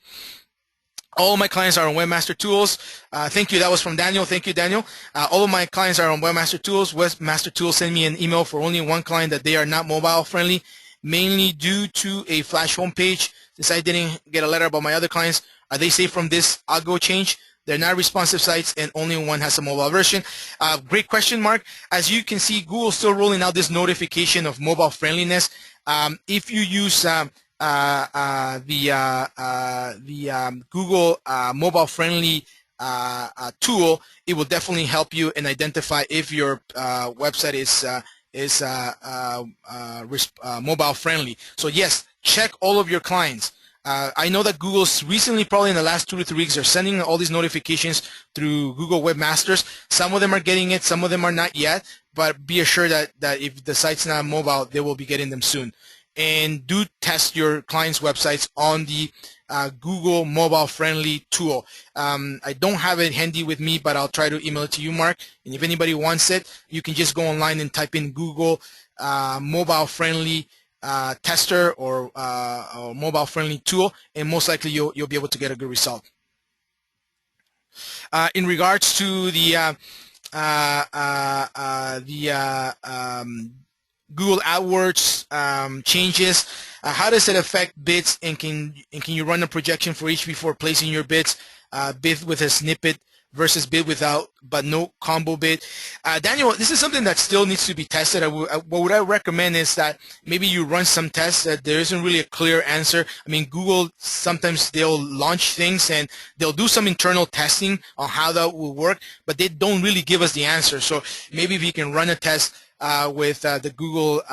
All of my clients are on Webmaster Tools. Thank you. That was from Daniel. Thank you, Daniel. All of my clients are on Webmaster Tools. Webmaster Tools sent me an email for only one client that they are not mobile friendly, mainly due to a Flash homepage. Since I didn't get a letter about my other clients, are they safe from this algo change? They're not responsive sites, and only one has a mobile version. Great question, Mark. As you can see, Google's still rolling out this notification of mobile friendliness. If you use the Google mobile friendly tool, it will definitely help you and identify if your website is mobile friendly. So yes, check all of your clients. I know that Google's recently, probably in the last 2 to 3 weeks, are sending all these notifications through Google Webmasters. Some of them are getting it, some of them are not yet, but be assured that if the site's not mobile, they will be getting them soon. And do test your clients' websites on the Google mobile friendly tool. I don't have it handy with me, but I'll try to email it to you, Mark. And if anybody wants it, you can just go online and type in Google mobile friendly tester or mobile friendly tool, and most likely you'll be able to get a good result. In regards to the Google AdWords changes, how does it affect bids, and can you run a projection for each before placing your bids? Bid with a snippet versus bid without, but no combo bid. Daniel, this is something that still needs to be tested. What I recommend is that maybe you run some tests. That there isn't really a clear answer. I mean, Google, sometimes they'll launch things and they'll do some internal testing on how that will work, but they don't really give us the answer. So maybe if you can run a test with the Google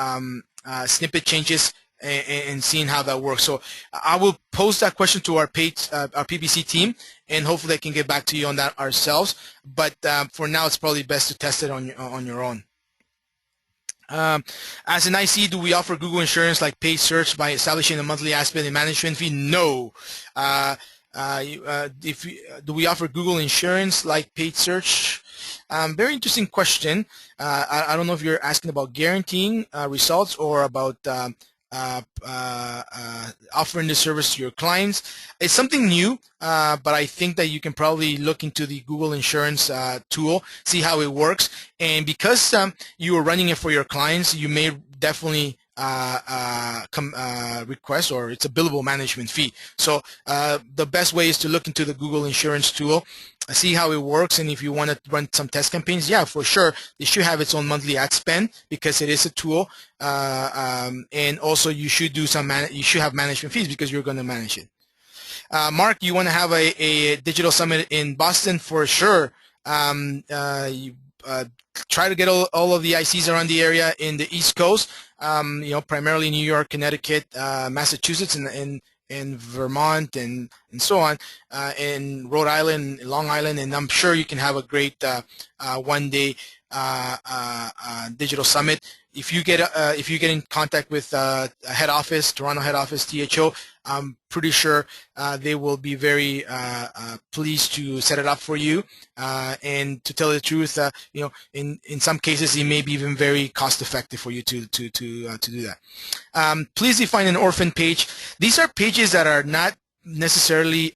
snippet changes and seeing how that works. So I will post that question to our page, our PPC team, and hopefully they can get back to you on that ourselves. But for now, it's probably best to test it on your own. As an IC, do we offer Google insurance like paid search by establishing a monthly ad spend and management fee? No. Do we offer Google insurance like paid search? Very interesting question. I don't know if you're asking about guaranteeing results or about offering the service to your clients. It's something new, but I think that you can probably look into the Google Insurance tool, see how it works, and because you are running it for your clients, you may definitely request, or it's a billable management fee. So the best way is to look into the Google Insurance tool, see how it works, and if you want to run some test campaigns, yeah, for sure, it should have its own monthly ad spend because it is a tool, and also you should do you should have management fees because you're going to manage it. Mark, you want to have a digital summit in Boston? For sure. Try to get all of the ICs around the area in the East Coast, primarily New York, Connecticut, Massachusetts, and Vermont, and so on, in Rhode Island, Long Island, and I'm sure you can have a great one-day digital summit. If you get in contact with head office, Toronto head office, THO, I'm pretty sure they will be very pleased to set it up for you. And to tell you the truth, in some cases, it may be even very cost effective for you to do that. Please define an orphan page. These are pages that are not necessarily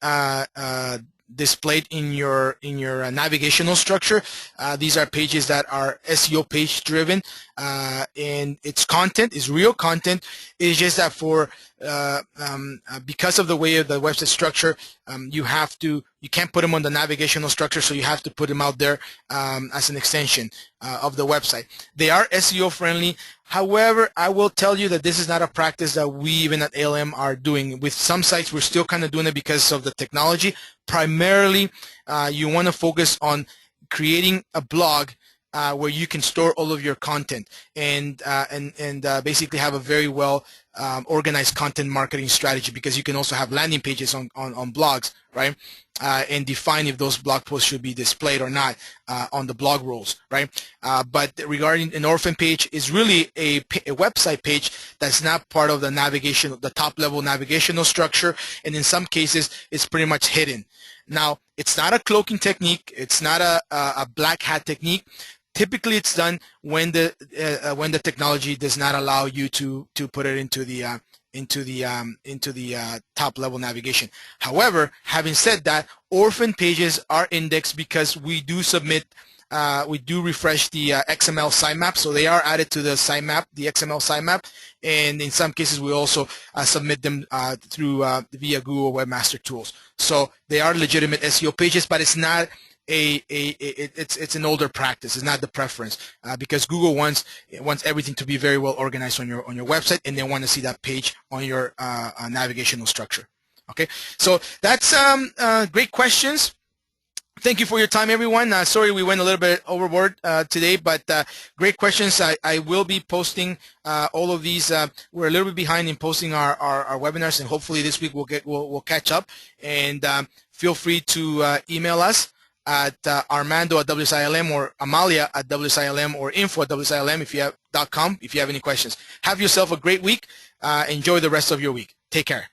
displayed in your navigational structure. These are pages that are SEO page driven, and its content is real content. It's just that for because of the way of the website structure, you can't put them on the navigational structure, so you have to put them out there as an extension of the website. They are SEO friendly. However, I will tell you that this is not a practice that we even at ALM are doing. With some sites, we're still kind of doing it because of the technology. Primarily, you want to focus on creating a blog where you can store all of your content and basically have a very well organized content marketing strategy, because you can also have landing pages on blogs, right? And define if those blog posts should be displayed or not on the blog rules, right? But regarding an orphan page, is really a website page that's not part of the top level navigational structure, and in some cases, it's pretty much hidden. Now, it's not a cloaking technique. It's not a black hat technique. Typically, it's done when the technology does not allow you to put it into the top level navigation. However, having said that, orphan pages are indexed because we do submit we do refresh the XML sitemap, so they are added to the sitemap, the XML sitemap, and in some cases we also submit them through via Google Webmaster Tools. So they are legitimate SEO pages, but it's not it's an older practice. It's not the preference because Google wants everything to be very well organized on your website, and they want to see that page on your navigational structure. Okay, so that's great questions. Thank you for your time, everyone. Sorry we went a little bit overboard today, but great questions. I will be posting all of these. We're a little bit behind in posting our webinars, and hopefully this week we'll catch up. And feel free to email us at Armando@WSILM or Amalia@WSILM or info@WSILM if you have .com if you have any questions. Have yourself a great week. Enjoy the rest of your week. Take care.